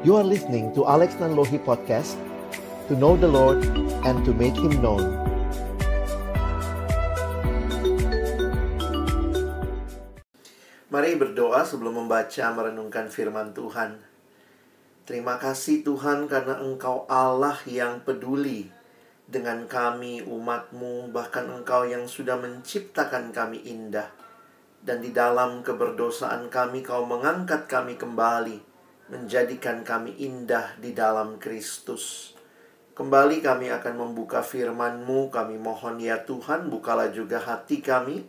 You are listening to Alex Nanlohi Podcast, to know the Lord and to make Him known. Mari berdoa sebelum membaca merenungkan firman Tuhan. Terima kasih Tuhan karena Engkau Allah yang peduli dengan kami, umat-Mu, bahkan Engkau yang sudah menciptakan kami indah. Dan di dalam keberdosaan kami, Kau mengangkat kami kembali, menjadikan kami indah di dalam Kristus. Kembali kami akan membuka firman-Mu. Kami mohon ya Tuhan, bukalah juga hati kami.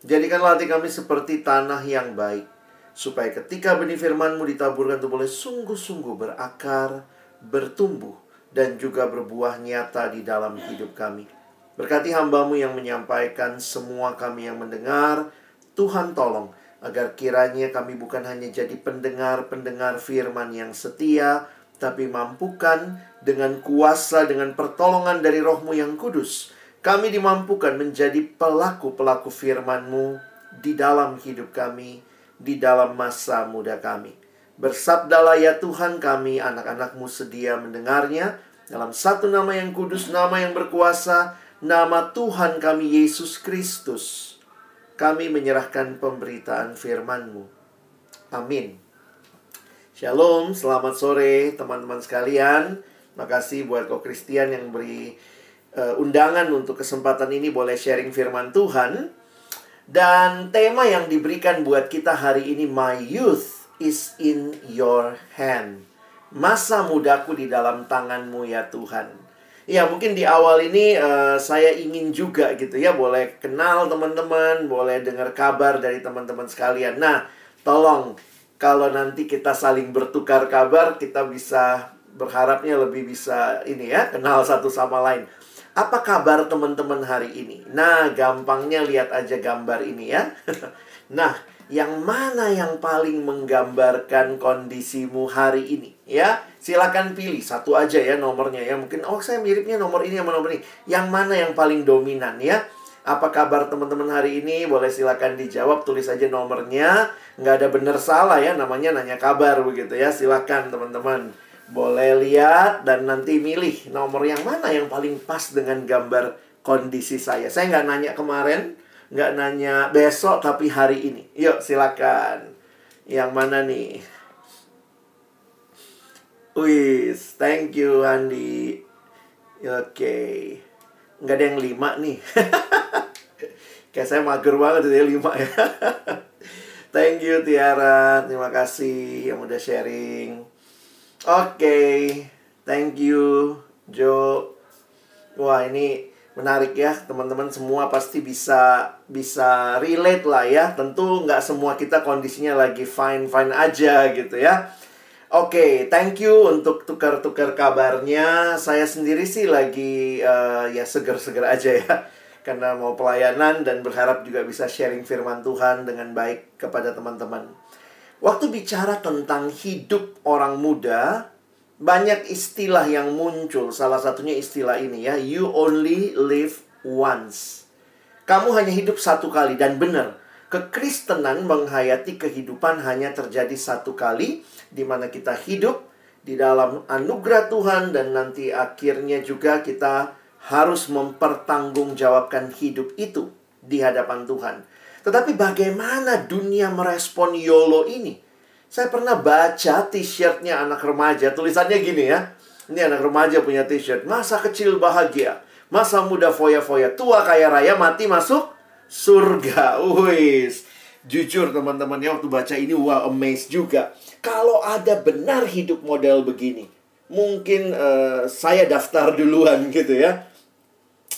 Jadikanlah hati kami seperti tanah yang baik, supaya ketika benih firman-Mu ditaburkan itu boleh sungguh-sungguh berakar, bertumbuh, dan juga berbuah nyata di dalam hidup kami. Berkati hamba-Mu yang menyampaikan, semua kami yang mendengar. Tuhan tolong agar kiranya kami bukan hanya jadi pendengar-pendengar firman yang setia, tapi mampukan dengan kuasa, dengan pertolongan dari Roh-Mu yang kudus, kami dimampukan menjadi pelaku-pelaku firman-Mu di dalam hidup kami, di dalam masa muda kami. Bersabdalah ya Tuhan, kami anak-anak-Mu sedia mendengarnya. Dalam satu nama yang kudus, nama yang berkuasa, nama Tuhan kami Yesus Kristus, kami menyerahkan pemberitaan firman-Mu. Amin. Shalom, selamat sore teman-teman sekalian. Makasih buat Ko Christian yang beri undangan untuk kesempatan ini boleh sharing firman Tuhan. Dan tema yang diberikan buat kita hari ini, My youth is in your hand. Masa mudaku di dalam tangan-Mu ya Tuhan. Ya mungkin di awal ini saya ingin juga gitu ya, boleh kenal teman-teman, boleh dengar kabar dari teman-teman sekalian. Nah, tolong kalau nanti kita saling bertukar kabar, kita bisa berharapnya lebih bisa ini ya, kenal satu sama lain. Apa kabar teman-teman hari ini? Nah, gampangnya lihat aja gambar ini ya. Nah, yang mana yang paling menggambarkan kondisimu hari ini? Ya, silakan pilih satu aja ya nomornya ya. Mungkin, saya miripnya nomor ini sama nomor ini. Yang mana yang paling dominan ya? Apa kabar teman-teman hari ini? Boleh silakan dijawab, tulis aja nomornya. Nggak ada benar salah ya, namanya nanya kabar begitu ya. Silakan teman-teman. Boleh lihat dan nanti milih nomor yang mana yang paling pas dengan gambar kondisi saya. Saya nggak nanya kemarin, nggak nanya besok, tapi hari ini. Yuk, silakan. Yang mana nih? Wis, thank you, Andi. Oke. Nggak ada yang 5 nih. Kayak saya mager banget ya 5 ya. Thank you, Tiara. Terima kasih yang udah sharing. Oke, thank you, Jo. Wah, ini menarik ya, teman-teman semua pasti bisa relate lah ya. Tentu nggak semua kita kondisinya lagi fine-fine aja gitu ya. Oke, thank you untuk tukar-tukar kabarnya. Saya sendiri sih lagi ya seger-seger aja ya, karena mau pelayanan dan berharap juga bisa sharing firman Tuhan dengan baik kepada teman-teman. Waktu bicara tentang hidup orang muda, banyak istilah yang muncul. Salah satunya istilah ini ya, you only live once. Kamu hanya hidup satu kali. Dan benar, kekristenan menghayati kehidupan hanya terjadi satu kali, di mana kita hidup di dalam anugerah Tuhan, dan nanti akhirnya juga kita harus mempertanggungjawabkan hidup itu di hadapan Tuhan. Tetapi bagaimana dunia merespon YOLO ini? Saya pernah baca t-shirtnya anak remaja, tulisannya gini ya. Ini anak remaja punya t-shirt, masa kecil bahagia, masa muda foya-foya, tua kaya raya, mati masuk surga. Wis, jujur teman-teman ya, waktu baca ini wah amazed juga. Kalau ada benar hidup model begini, mungkin saya daftar duluan gitu ya.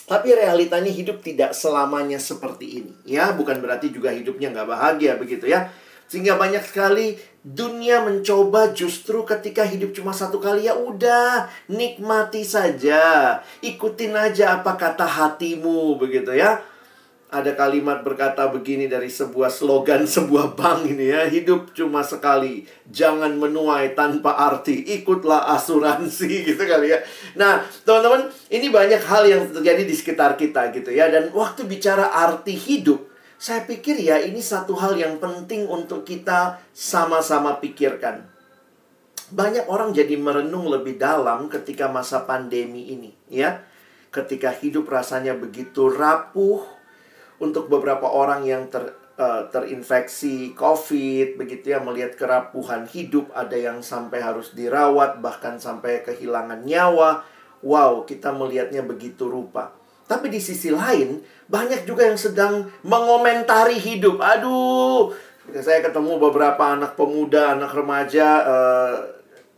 Tapi realitanya hidup tidak selamanya seperti ini ya. Bukan berarti juga hidupnya nggak bahagia begitu ya. Sehingga banyak sekali dunia mencoba justru ketika hidup cuma satu kali, ya udah nikmati saja, ikutin aja apa kata hatimu begitu ya. Ada kalimat berkata begini dari sebuah slogan sebuah bank ini ya, hidup cuma sekali, jangan menuai tanpa arti, ikutlah asuransi gitu kali ya. Nah teman-teman, ini banyak hal yang terjadi di sekitar kita gitu ya. Dan waktu bicara arti hidup, saya pikir ya ini satu hal yang penting untuk kita sama-sama pikirkan. Banyak orang jadi merenung lebih dalam ketika masa pandemi ini, ya. Ketika hidup rasanya begitu rapuh, untuk beberapa orang yang terinfeksi COVID, begitu ya, melihat kerapuhan hidup, ada yang sampai harus dirawat, bahkan sampai kehilangan nyawa. Wow, kita melihatnya begitu rupa. Tapi di sisi lain, banyak juga yang sedang mengomentari hidup. Aduh, saya ketemu beberapa anak pemuda, anak remaja,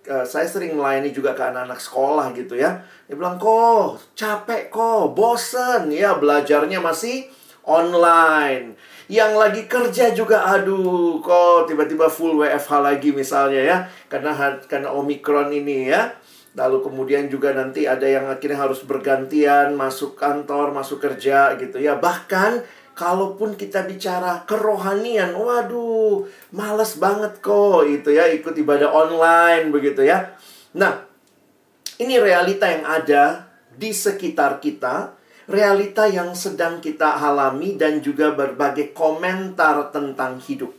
saya sering melayani juga ke anak-anak sekolah gitu ya. Dia bilang, kok capek kok, bosen ya, belajarnya masih online. Yang lagi kerja juga, aduh, kok tiba-tiba full WFH lagi misalnya ya. Karena Omikron ini ya. Lalu kemudian juga nanti ada yang akhirnya harus bergantian masuk kantor, masuk kerja gitu ya. Bahkan kalaupun kita bicara kerohanian, waduh, males banget kok itu ya, ikut ibadah online begitu ya. Nah, ini realita yang ada di sekitar kita, realita yang sedang kita alami dan juga berbagai komentar tentang hidup.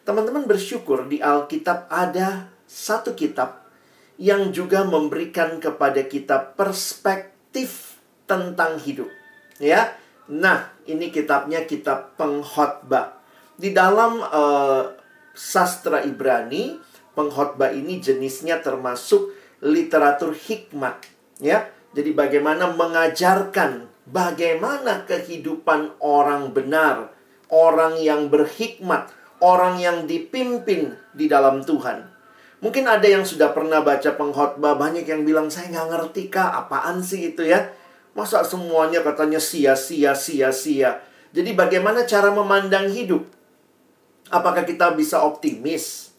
Teman-teman bersyukur di Alkitab ada satu kitab yang juga memberikan kepada kita perspektif tentang hidup. Ya. Nah, ini kitabnya kitab Pengkhotbah. Di dalam sastra Ibrani, Pengkhotbah ini jenisnya termasuk literatur hikmat, ya. Jadi bagaimana mengajarkan bagaimana kehidupan orang benar, orang yang berhikmat, orang yang dipimpin di dalam Tuhan. Mungkin ada yang sudah pernah baca Pengkhotbah, banyak yang bilang, saya nggak ngerti kak, apaan sih itu ya? Masa semuanya katanya sia-sia, sia-sia. Jadi bagaimana cara memandang hidup? Apakah kita bisa optimis?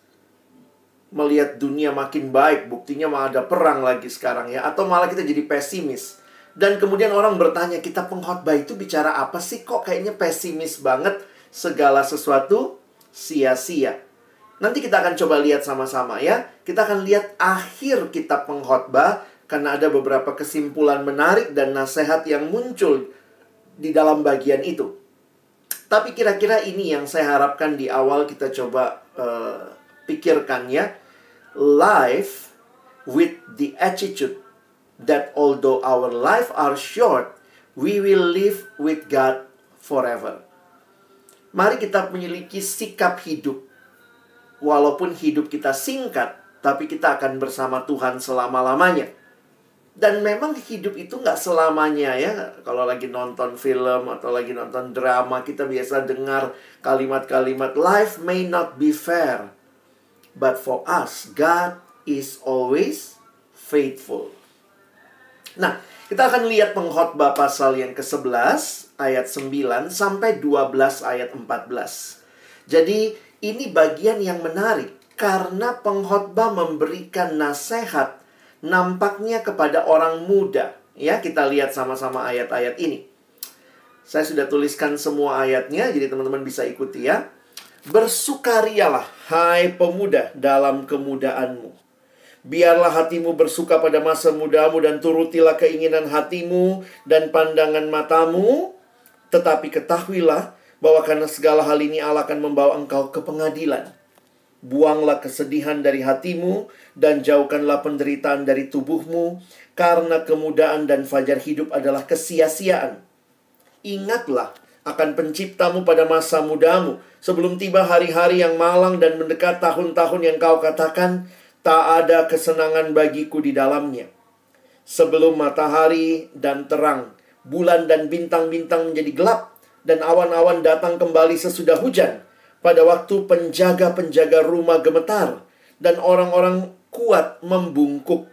Melihat dunia makin baik, buktinya malah ada perang lagi sekarang ya. Atau malah kita jadi pesimis. Dan kemudian orang bertanya, kitab Pengkhotbah itu bicara apa sih? Kok kayaknya pesimis banget, segala sesuatu sia-sia. Nanti kita akan coba lihat sama-sama ya. Kita akan lihat akhir kitab Pengkhotbah, karena ada beberapa kesimpulan menarik dan nasihat yang muncul di dalam bagian itu. Tapi kira-kira ini yang saya harapkan di awal kita coba pikirkan ya. Life with the attitude that although our life are short, we will live with God forever. Mari kita memiliki sikap hidup. Walaupun hidup kita singkat, tapi kita akan bersama Tuhan selama-lamanya. Dan memang hidup itu nggak selamanya ya. Kalau lagi nonton film atau lagi nonton drama, kita biasa dengar kalimat-kalimat, life may not be fair, but for us, God is always faithful. Nah, kita akan lihat Pengkhotbah pasal yang ke-11, ayat 9 sampai 12 ayat 14. Jadi, ini bagian yang menarik karena Pengkhotbah memberikan nasihat nampaknya kepada orang muda. Ya, kita lihat sama-sama ayat-ayat ini. Saya sudah tuliskan semua ayatnya, jadi teman-teman bisa ikuti ya. Bersukarialah, hai pemuda, dalam kemudaanmu. Biarlah hatimu bersuka pada masa mudamu dan turutilah keinginan hatimu dan pandangan matamu. Tetapi ketahuilah bahwa karena segala hal ini Allah akan membawa engkau ke pengadilan. Buanglah kesedihan dari hatimu dan jauhkanlah penderitaan dari tubuhmu, karena kemudaan dan fajar hidup adalah kesia-siaan. Ingatlah akan penciptamu pada masa mudamu, sebelum tiba hari-hari yang malang dan mendekat tahun-tahun yang kau katakan, tak ada kesenangan bagiku di dalamnya. Sebelum matahari dan terang, bulan dan bintang-bintang menjadi gelap, dan awan-awan datang kembali sesudah hujan, pada waktu penjaga-penjaga rumah gemetar, dan orang-orang kuat membungkuk,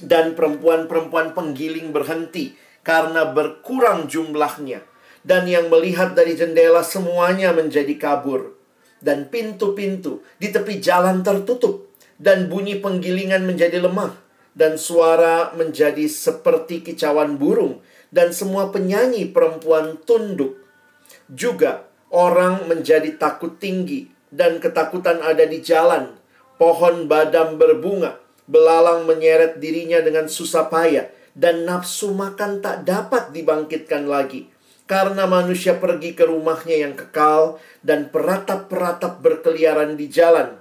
dan perempuan-perempuan penggiling berhenti, karena berkurang jumlahnya, dan yang melihat dari jendela semuanya menjadi kabur, dan pintu-pintu di tepi jalan tertutup, dan bunyi penggilingan menjadi lemah, dan suara menjadi seperti kicauan burung, dan semua penyanyi perempuan tunduk. Juga orang menjadi takut tinggi, dan ketakutan ada di jalan. Pohon badam berbunga, belalang menyeret dirinya dengan susah payah, dan nafsu makan tak dapat dibangkitkan lagi. Karena manusia pergi ke rumahnya yang kekal, dan peratap-peratap berkeliaran di jalan.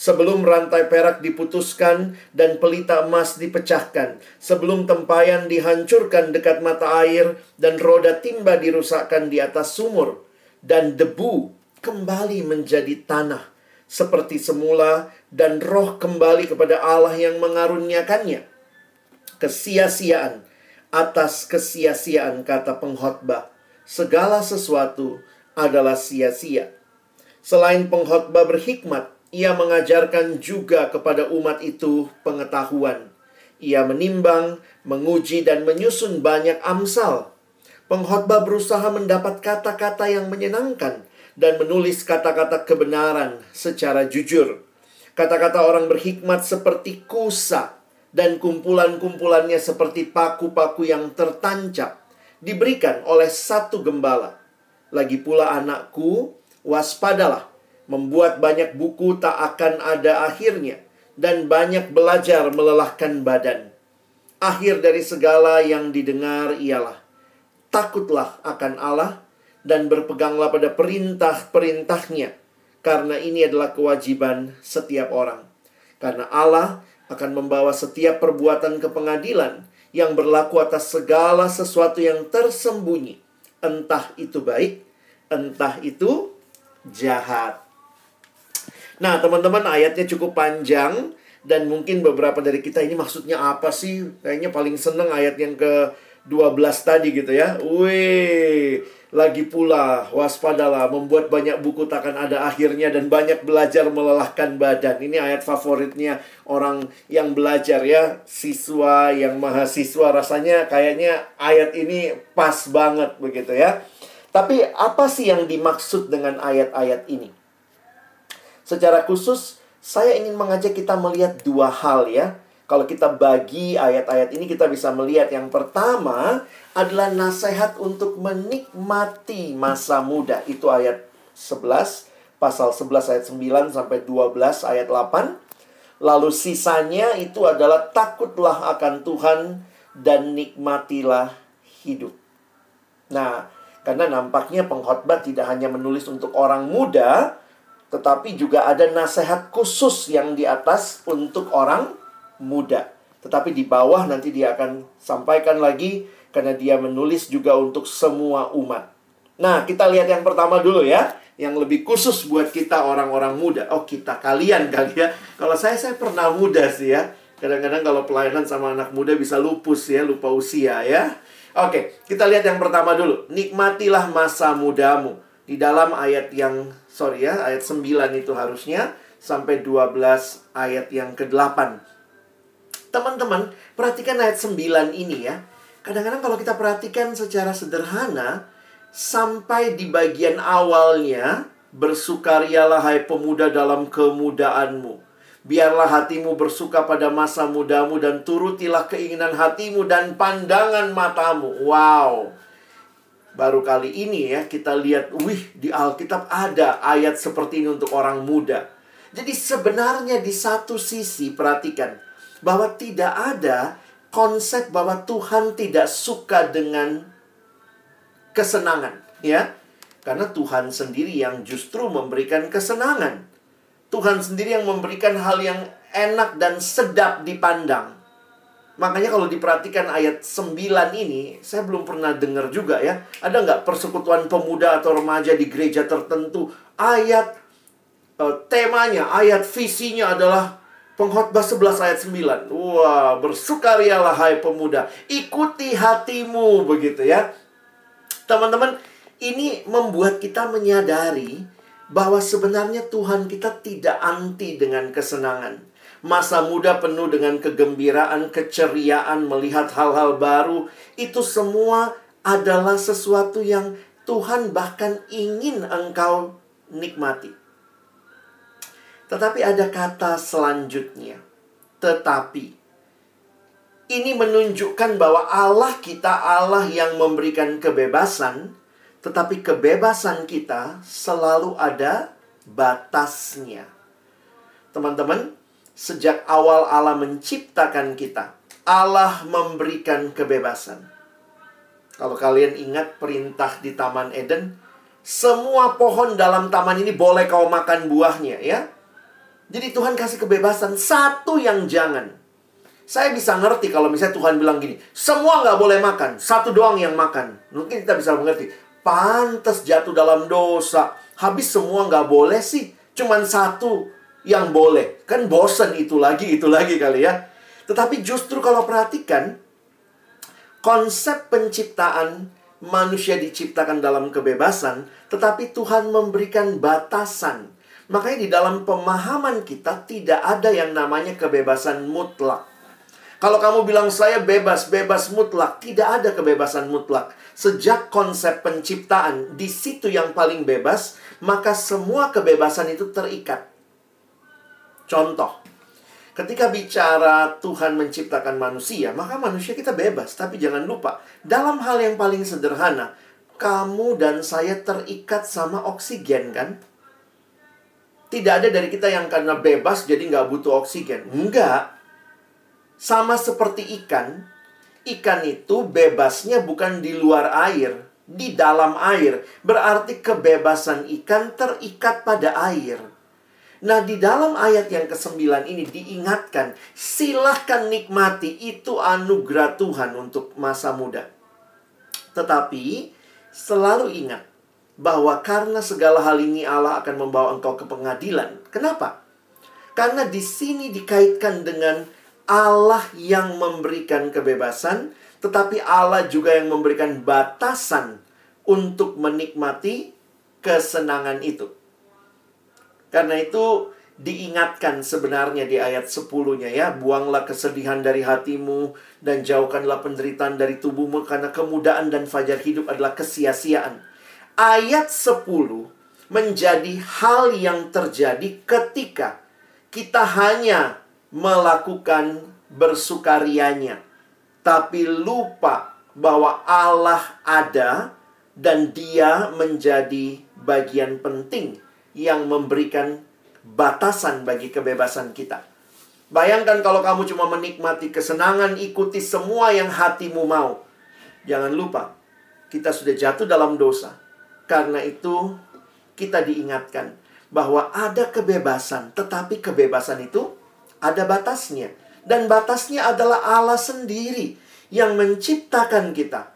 Sebelum rantai perak diputuskan dan pelita emas dipecahkan, sebelum tempayan dihancurkan dekat mata air dan roda timba dirusakkan di atas sumur, dan debu kembali menjadi tanah seperti semula, dan roh kembali kepada Allah yang mengaruniakannya. Kesia-siaan atas kesia-siaan, kata pengkhotbah. Segala sesuatu adalah sia-sia. Selain pengkhotbah berhikmat, ia mengajarkan juga kepada umat itu pengetahuan. Ia menimbang, menguji, dan menyusun banyak amsal. Pengkhotbah berusaha mendapat kata-kata yang menyenangkan dan menulis kata-kata kebenaran secara jujur. Kata-kata orang berhikmat seperti kusa, dan kumpulan-kumpulannya seperti paku-paku yang tertancap, diberikan oleh satu gembala. Lagi pula anakku, waspadalah. Membuat banyak buku tak akan ada akhirnya, dan banyak belajar melelahkan badan. Akhir dari segala yang didengar ialah, takutlah akan Allah, dan berpeganglah pada perintah-perintahnya, karena ini adalah kewajiban setiap orang. Karena Allah akan membawa setiap perbuatan ke pengadilan, yang berlaku atas segala sesuatu yang tersembunyi, entah itu baik, entah itu jahat. Nah, teman-teman, ayatnya cukup panjang, dan mungkin beberapa dari kita ini maksudnya apa sih? Kayaknya paling seneng ayat yang ke-12 tadi gitu ya. Wih, lagi pula waspadalah, membuat banyak buku takkan ada akhirnya, dan banyak belajar melelahkan badan. Ini ayat favoritnya orang yang belajar ya, siswa yang mahasiswa. Rasanya kayaknya ayat ini pas banget begitu ya. Tapi apa sih yang dimaksud dengan ayat-ayat ini? Secara khusus, saya ingin mengajak kita melihat dua hal ya. Kalau kita bagi ayat-ayat ini, kita bisa melihat yang pertama adalah nasihat untuk menikmati masa muda. Itu ayat 11, pasal 11 ayat 9 sampai 12 ayat 8. Lalu sisanya itu adalah takutlah akan Tuhan dan nikmatilah hidup. Nah, karena nampaknya pengkhotbah tidak hanya menulis untuk orang muda, tetapi juga ada nasihat khusus yang di atas untuk orang muda. Tetapi di bawah nanti dia akan sampaikan lagi, karena dia menulis juga untuk semua umat. Nah, kita lihat yang pertama dulu ya, yang lebih khusus buat kita orang-orang muda. Oh, kalian kali ya. Kalau saya pernah muda sih ya. Kadang-kadang kalau pelayanan sama anak muda bisa lupus ya, lupa usia ya. Oke, kita lihat yang pertama dulu. Nikmatilah masa mudamu. Di dalam ayat yang ayat 9 itu harusnya sampai 12 ayat yang ke-8. Teman-teman, perhatikan ayat 9 ini ya. Kadang-kadang kalau kita perhatikan secara sederhana, sampai di bagian awalnya, bersukarialah hai pemuda dalam kemudaanmu. Biarlah hatimu bersuka pada masa mudamu, dan turutilah keinginan hatimu dan pandangan matamu. Wow. Baru kali ini ya kita lihat, di Alkitab ada ayat seperti ini untuk orang muda. Jadi sebenarnya di satu sisi perhatikan bahwa tidak ada konsep bahwa Tuhan tidak suka dengan kesenangan ya. Karena Tuhan sendiri yang justru memberikan kesenangan. Tuhan sendiri yang memberikan hal yang enak dan sedap dipandang. Makanya kalau diperhatikan ayat 9 ini, saya belum pernah dengar juga ya. Ada nggak persekutuan pemuda atau remaja di gereja tertentu, ayat temanya, ayat visinya adalah pengkhotbah 11 ayat 9. Wah, bersukarialah hai pemuda, ikuti hatimu, begitu ya. Teman-teman, ini membuat kita menyadari bahwa sebenarnya Tuhan kita tidak anti dengan kesenangan. Masa muda penuh dengan kegembiraan, keceriaan, melihat hal-hal baru. Itu semua adalah sesuatu yang Tuhan bahkan ingin engkau nikmati. Tetapi ada kata selanjutnya, tetapi. Ini menunjukkan bahwa Allah kita, Allah yang memberikan kebebasan, tetapi kebebasan kita selalu ada batasnya. Teman-teman, sejak awal Allah menciptakan kita, Allah memberikan kebebasan. Kalau kalian ingat perintah di Taman Eden, semua pohon dalam taman ini boleh kau makan buahnya ya. Jadi Tuhan kasih kebebasan, satu yang jangan. Saya bisa ngerti kalau misalnya Tuhan bilang gini, semua nggak boleh makan, satu doang yang makan. Mungkin kita bisa mengerti, pantas jatuh dalam dosa. Habis semua nggak boleh sih, cuman satu yang boleh. Kan bosen itu lagi kali ya. Tetapi justru kalau perhatikan, konsep penciptaan manusia diciptakan dalam kebebasan, tetapi Tuhan memberikan batasan. Makanya di dalam pemahaman kita tidak ada yang namanya kebebasan mutlak. Kalau kamu bilang saya bebas mutlak, tidak ada kebebasan mutlak. Sejak konsep penciptaan di situ yang paling bebas, maka semua kebebasan itu terikat. Contoh, ketika bicara Tuhan menciptakan manusia, maka manusia kita bebas. Tapi jangan lupa, dalam hal yang paling sederhana, kamu dan saya terikat sama oksigen kan? Tidak ada dari kita yang karena bebas jadi nggak butuh oksigen. Enggak. Sama seperti ikan. Ikan itu bebasnya bukan di luar air, di dalam air. Berarti kebebasan ikan terikat pada air. Nah, di dalam ayat yang ke-9 ini diingatkan, silahkan nikmati, itu anugerah Tuhan untuk masa muda. Tetapi, selalu ingat bahwa karena segala hal ini Allah akan membawa engkau ke pengadilan. Kenapa? Karena di sini dikaitkan dengan Allah yang memberikan kebebasan, tetapi Allah juga yang memberikan batasan untuk menikmati kesenangan itu. Karena itu diingatkan sebenarnya di ayat 10-nya ya. Buanglah kesedihan dari hatimu dan jauhkanlah penderitaan dari tubuhmu, karena kemudaan dan fajar hidup adalah kesia-siaan. Ayat 10 menjadi hal yang terjadi ketika kita hanya melakukan bersukarianya, tapi lupa bahwa Allah ada dan Dia menjadi bagian penting yang memberikan batasan bagi kebebasan kita. Bayangkan kalau kamu cuma menikmati kesenangan, ikuti semua yang hatimu mau. Jangan lupa, kita sudah jatuh dalam dosa. Karena itu, kita diingatkan bahwa ada kebebasan, tetapi kebebasan itu ada batasnya. Dan batasnya adalah Allah sendiri yang menciptakan kita.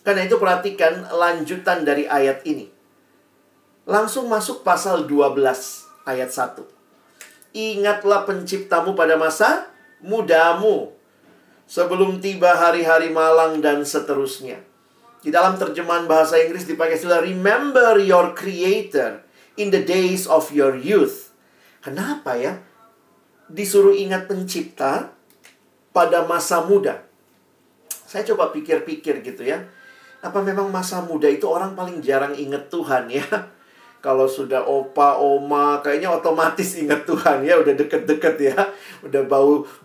Karena itu perhatikan lanjutan dari ayat ini. Langsung masuk pasal 12 ayat 1. Ingatlah penciptamu pada masa mudamu, sebelum tiba hari-hari malang dan seterusnya. Di dalam terjemahan bahasa Inggris dipakai istilah remember your creator in the days of your youth. Kenapa ya? Disuruh ingat pencipta pada masa muda. Saya coba pikir-pikir gitu ya. Apa memang masa muda itu orang paling jarang ingat Tuhan ya? Kalau sudah opa, oma, kayaknya otomatis ingat Tuhan ya. Udah deket-deket ya. Udah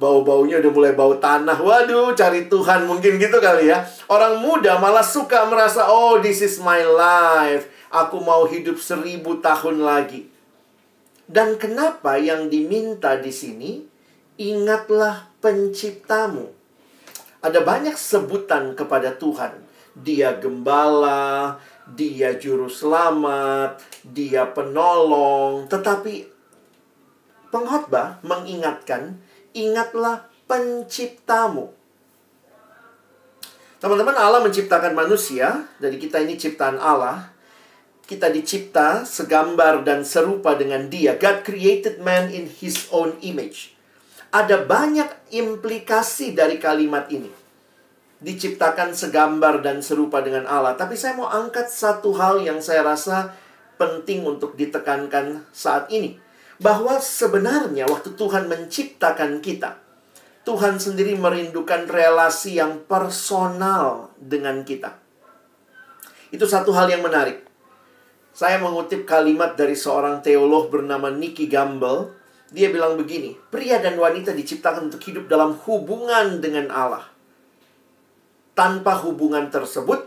bau-baunya udah mulai bau tanah. Waduh, cari Tuhan mungkin gitu kali ya. Orang muda malah suka merasa, oh this is my life. Aku mau hidup 1000 tahun lagi. Dan kenapa yang diminta di sini? Ingatlah penciptamu. Ada banyak sebutan kepada Tuhan. Dia gembala, Dia juru selamat, Dia penolong. Tetapi pengkhotbah mengingatkan, ingatlah penciptamu. Teman-teman, Allah menciptakan manusia. Jadi kita ini ciptaan Allah. Kita dicipta segambar dan serupa dengan Dia. God created man in His own image. Ada banyak implikasi dari kalimat ini. Diciptakan segambar dan serupa dengan Allah. Tapi saya mau angkat satu hal yang saya rasa penting untuk ditekankan saat ini. Bahwa sebenarnya waktu Tuhan menciptakan kita, Tuhan sendiri merindukan relasi yang personal dengan kita. Itu satu hal yang menarik. Saya mengutip kalimat dari seorang teolog bernama Nicky Gamble. Dia bilang begini, pria dan wanita diciptakan untuk hidup dalam hubungan dengan Allah. Tanpa hubungan tersebut,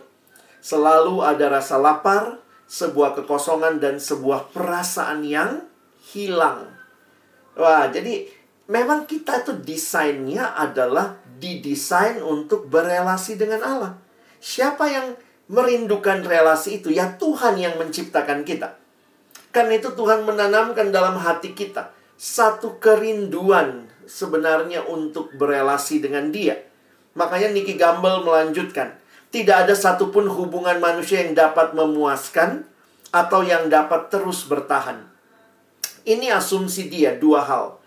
selalu ada rasa lapar, sebuah kekosongan, dan sebuah perasaan yang hilang. Wah, jadi memang kita tuh desainnya adalah didesain untuk berelasi dengan Allah. Siapa yang merindukan relasi itu? Ya Tuhan yang menciptakan kita. Karena itu Tuhan menanamkan dalam hati kita satu kerinduan sebenarnya untuk berelasi dengan Dia. Makanya Nicky Gumbel melanjutkan, tidak ada satupun hubungan manusia yang dapat memuaskan atau yang dapat terus bertahan. Ini asumsi dia, dua hal.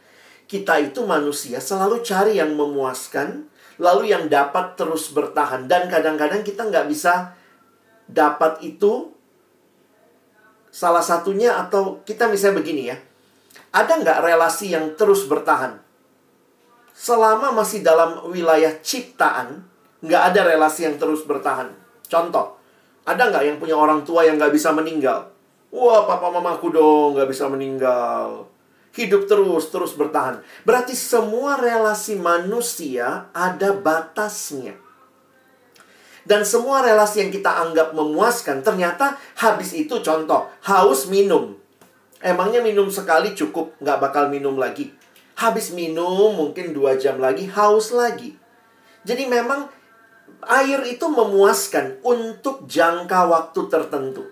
Kita itu manusia selalu cari yang memuaskan, lalu yang dapat terus bertahan. Dan kadang-kadang kita nggak bisa dapat itu. Salah satunya, atau kita misalnya begini ya, ada nggak relasi yang terus bertahan? Selama masih dalam wilayah ciptaan, nggak ada relasi yang terus bertahan. Contoh, ada nggak yang punya orang tua yang nggak bisa meninggal? Wah, papa mamaku dong nggak bisa meninggal. Hidup terus bertahan. Berarti semua relasi manusia ada batasnya. Dan semua relasi yang kita anggap memuaskan, ternyata habis itu contoh, haus minum. Emangnya minum sekali cukup, nggak bakal minum lagi. Habis minum, mungkin 2 jam lagi, haus lagi. Jadi memang air itu memuaskan untuk jangka waktu tertentu.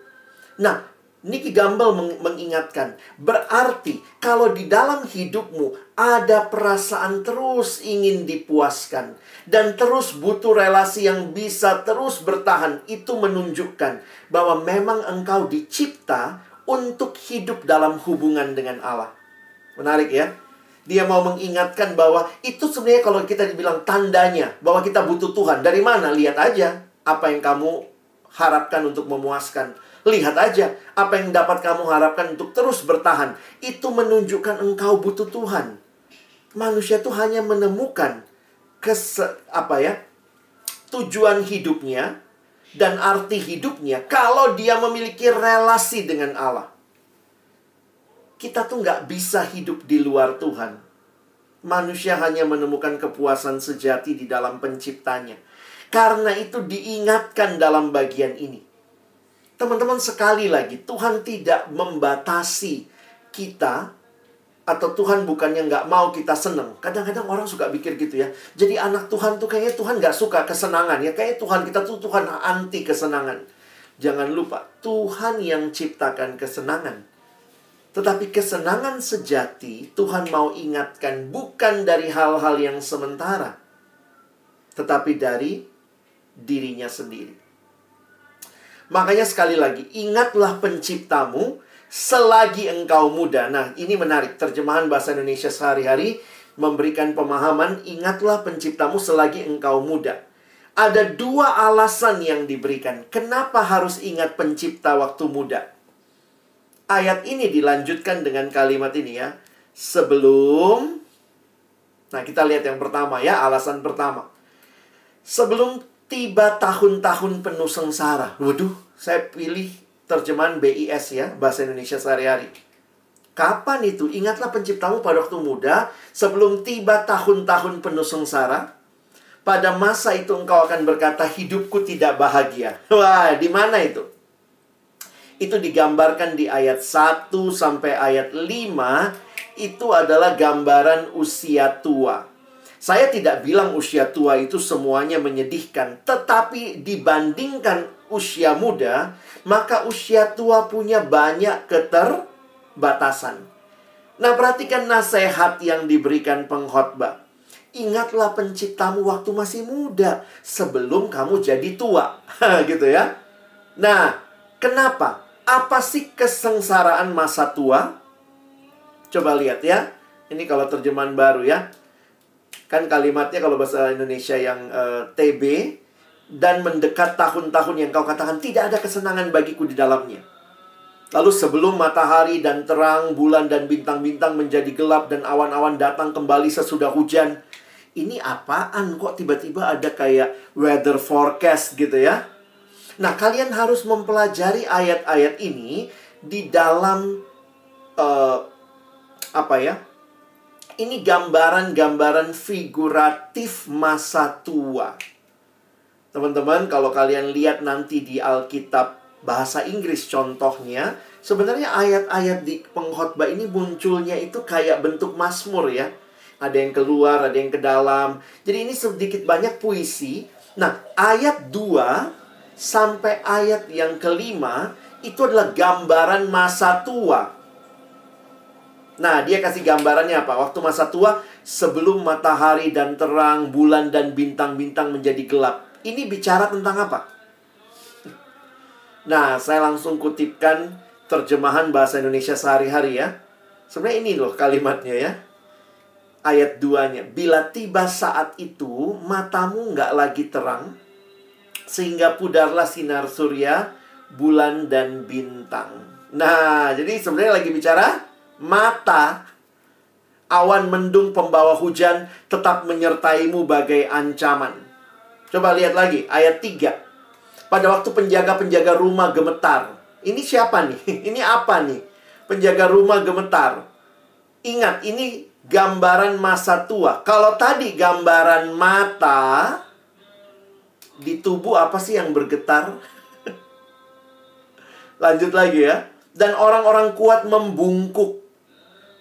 Nah, Nicky Gumbel mengingatkan, berarti kalau di dalam hidupmu ada perasaan terus ingin dipuaskan dan terus butuh relasi yang bisa terus bertahan, itu menunjukkan bahwa memang engkau dicipta untuk hidup dalam hubungan dengan Allah. Menarik ya? Dia mau mengingatkan bahwa itu sebenarnya kalau kita dibilang tandanya bahwa kita butuh Tuhan. Dari mana? Lihat aja apa yang kamu harapkan untuk memuaskan. Lihat aja apa yang dapat kamu harapkan untuk terus bertahan. Itu menunjukkan engkau butuh Tuhan. Manusia itu hanya menemukan tujuan hidupnya dan arti hidupnya kalau dia memiliki relasi dengan Allah. Kita tuh nggak bisa hidup di luar Tuhan. Manusia hanya menemukan kepuasan sejati di dalam penciptanya. Karena itu diingatkan dalam bagian ini. Teman-teman, sekali lagi, Tuhan tidak membatasi kita, atau Tuhan bukannya nggak mau kita senang. Kadang-kadang orang suka pikir gitu ya. Jadi anak Tuhan tuh kayaknya Tuhan nggak suka kesenangan ya. Kayaknya Tuhan kita tuh Tuhan anti kesenangan. Jangan lupa, Tuhan yang ciptakan kesenangan. Tetapi kesenangan sejati Tuhan mau ingatkan bukan dari hal-hal yang sementara, tetapi dari dirinya sendiri. Makanya sekali lagi, ingatlah penciptamu selagi engkau muda. Nah, ini menarik. Terjemahan bahasa Indonesia sehari-hari memberikan pemahaman, ingatlah penciptamu selagi engkau muda. Ada 2 alasan yang diberikan. Kenapa harus ingat pencipta waktu muda? Ayat ini dilanjutkan dengan kalimat ini ya. Sebelum, nah kita lihat yang pertama ya, alasan pertama. Sebelum tiba tahun-tahun penuh sengsara. Waduh, saya pilih terjemahan BIS ya, bahasa Indonesia sehari-hari. Kapan itu? Ingatlah penciptamu pada waktu muda, sebelum tiba tahun-tahun penuh sengsara. Pada masa itu engkau akan berkata, hidupku tidak bahagia. Wah, di mana itu? Itu digambarkan di ayat 1 sampai ayat 5. Itu adalah gambaran usia tua. Saya tidak bilang usia tua itu semuanya menyedihkan. Tetapi dibandingkan usia muda, maka usia tua punya banyak keterbatasan. Nah, perhatikan nasihat yang diberikan pengkhotbah. Ingatlah penciptamu waktu masih muda, sebelum kamu jadi tua. Gitu ya. Nah, kenapa? Apa sih kesengsaraan masa tua? Coba lihat ya. Ini kalau terjemahan baru ya. Kan kalimatnya kalau bahasa Indonesia yang TB, dan mendekat tahun-tahun yang kau katakan tidak ada kesenangan bagiku di dalamnya. Lalu sebelum matahari dan terang, bulan dan bintang-bintang menjadi gelap dan awan-awan datang kembali sesudah hujan. Ini apaan kok tiba-tiba ada kayak weather forecast gitu ya? Nah, kalian harus mempelajari ayat-ayat ini di dalam ini gambaran-gambaran figuratif masa tua. Teman-teman, kalau kalian lihat nanti di Alkitab bahasa Inggris contohnya, sebenarnya ayat-ayat di pengkhotbah ini munculnya itu kayak bentuk mazmur ya. Ada yang keluar, ada yang ke dalam. Jadi ini sedikit banyak puisi. Nah, ayat 2 sampai ayat yang ke-5 itu adalah gambaran masa tua. Nah, dia kasih gambarannya apa? Waktu masa tua, sebelum matahari dan terang, bulan dan bintang-bintang menjadi gelap. Ini bicara tentang apa? Nah, saya langsung kutipkan terjemahan bahasa Indonesia sehari-hari ya. Sebenarnya ini loh kalimatnya ya. Ayat 2-nya. Bila tiba saat itu, matamu nggak lagi terang, sehingga pudarlah sinar surya, bulan, dan bintang. Nah, jadi sebenarnya lagi bicara mata. Awan mendung pembawa hujan tetap menyertaimu bagai ancaman. Coba lihat lagi, ayat 3. Pada waktu penjaga-penjaga rumah gemetar. Ini siapa nih? Ini apa nih? Penjaga rumah gemetar. Ingat, ini gambaran masa tua. Kalau tadi gambaran mata, di tubuh apa sih yang bergetar? Lanjut lagi ya. Dan orang-orang kuat membungkuk.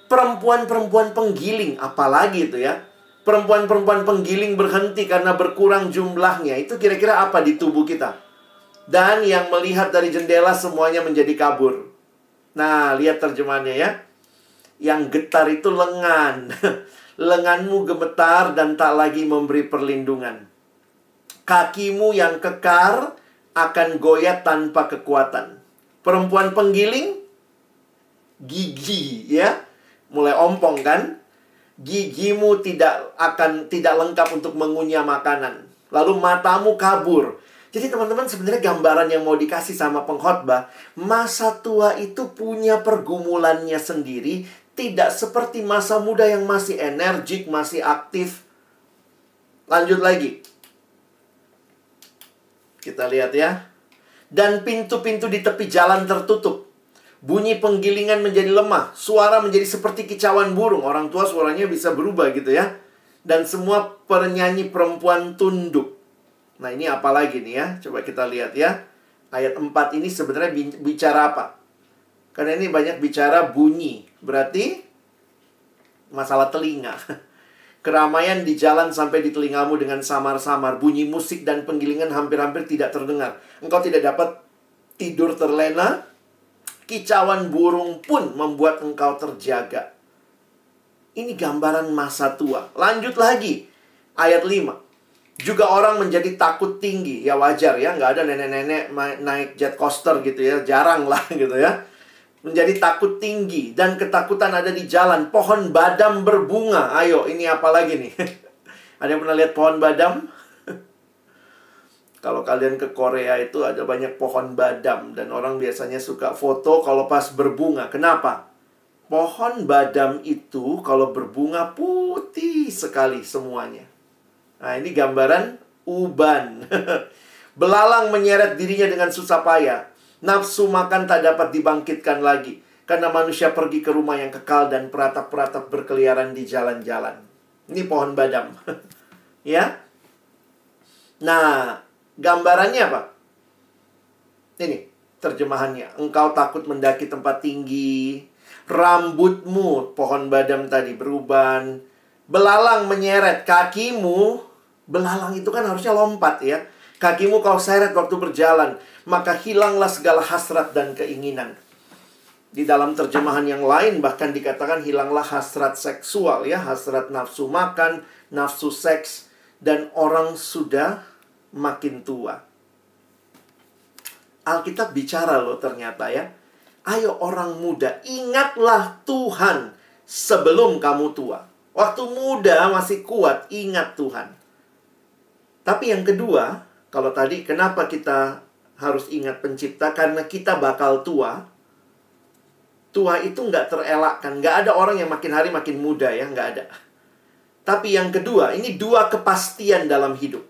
Perempuan-perempuan penggiling, apalagi itu ya. Perempuan-perempuan penggiling berhenti karena berkurang jumlahnya. Itu kira-kira apa di tubuh kita? Dan yang melihat dari jendela semuanya menjadi kabur. Nah, lihat terjemahannya ya. Yang getar itu lengan. Lenganmu gemetar dan tak lagi memberi perlindungan. Kakimu yang kekar akan goyah tanpa kekuatan. Perempuan penggiling, gigi ya. Mulai ompong kan? Gigimu tidak lengkap untuk mengunyah makanan. Lalu matamu kabur. Jadi teman-teman, sebenarnya gambaran yang mau dikasih sama pengkhotbah, masa tua itu punya pergumulannya sendiri, tidak seperti masa muda yang masih energik, masih aktif. Lanjut lagi. Kita lihat ya. Dan pintu-pintu di tepi jalan tertutup. Bunyi penggilingan menjadi lemah. Suara menjadi seperti kicauan burung. Orang tua suaranya bisa berubah gitu ya. Dan semua penyanyi perempuan tunduk. Nah, ini apa lagi nih ya? Coba kita lihat ya. Ayat 4 ini sebenarnya bicara apa? Karena ini banyak bicara bunyi. Berarti masalah telinga. Keramaian di jalan sampai di telingamu dengan samar-samar. Bunyi musik dan penggilingan hampir-hampir tidak terdengar. Engkau tidak dapat tidur terlena. Kicauan burung pun membuat engkau terjaga. Ini gambaran masa tua. Lanjut lagi. Ayat 5. Juga orang menjadi takut tinggi. Ya wajar ya. Nggak ada nenek-nenek naik jet coaster gitu ya. Jarang lah gitu ya. Menjadi takut tinggi. Dan ketakutan ada di jalan. Pohon badam berbunga. Ayo, ini apa lagi nih? Ada yang pernah lihat pohon badam? Kalau kalian ke Korea itu ada banyak pohon badam. Dan orang biasanya suka foto kalau pas berbunga. Kenapa? Pohon badam itu kalau berbunga putih sekali semuanya. Nah, ini gambaran uban. Belalang menyeret dirinya dengan susah payah. Nafsu makan tak dapat dibangkitkan lagi. Karena manusia pergi ke rumah yang kekal dan peratap-peratap berkeliaran di jalan-jalan. Ini pohon badam. Ya. Nah, gambarannya apa? Ini terjemahannya. Engkau takut mendaki tempat tinggi. Rambutmu, pohon badam tadi, beruban. Belalang menyeret kakimu. Belalang itu kan harusnya lompat ya. Kakimu kau seret waktu berjalan. Maka hilanglah segala hasrat dan keinginan. Di dalam terjemahan yang lain bahkan dikatakan hilanglah hasrat seksual ya. Hasrat nafsu makan, nafsu seks. Dan orang sudah makin tua. Alkitab bicara loh ternyata ya. Ayo orang muda, ingatlah Tuhan sebelum kamu tua. Waktu muda masih kuat, ingat Tuhan. Tapi yang kedua, kalau tadi kenapa kita harus ingat pencipta? Karena kita bakal tua. Tua itu nggak terelakkan. Nggak ada orang yang makin hari makin muda ya, nggak ada. Tapi yang kedua, ini dua kepastian dalam hidup.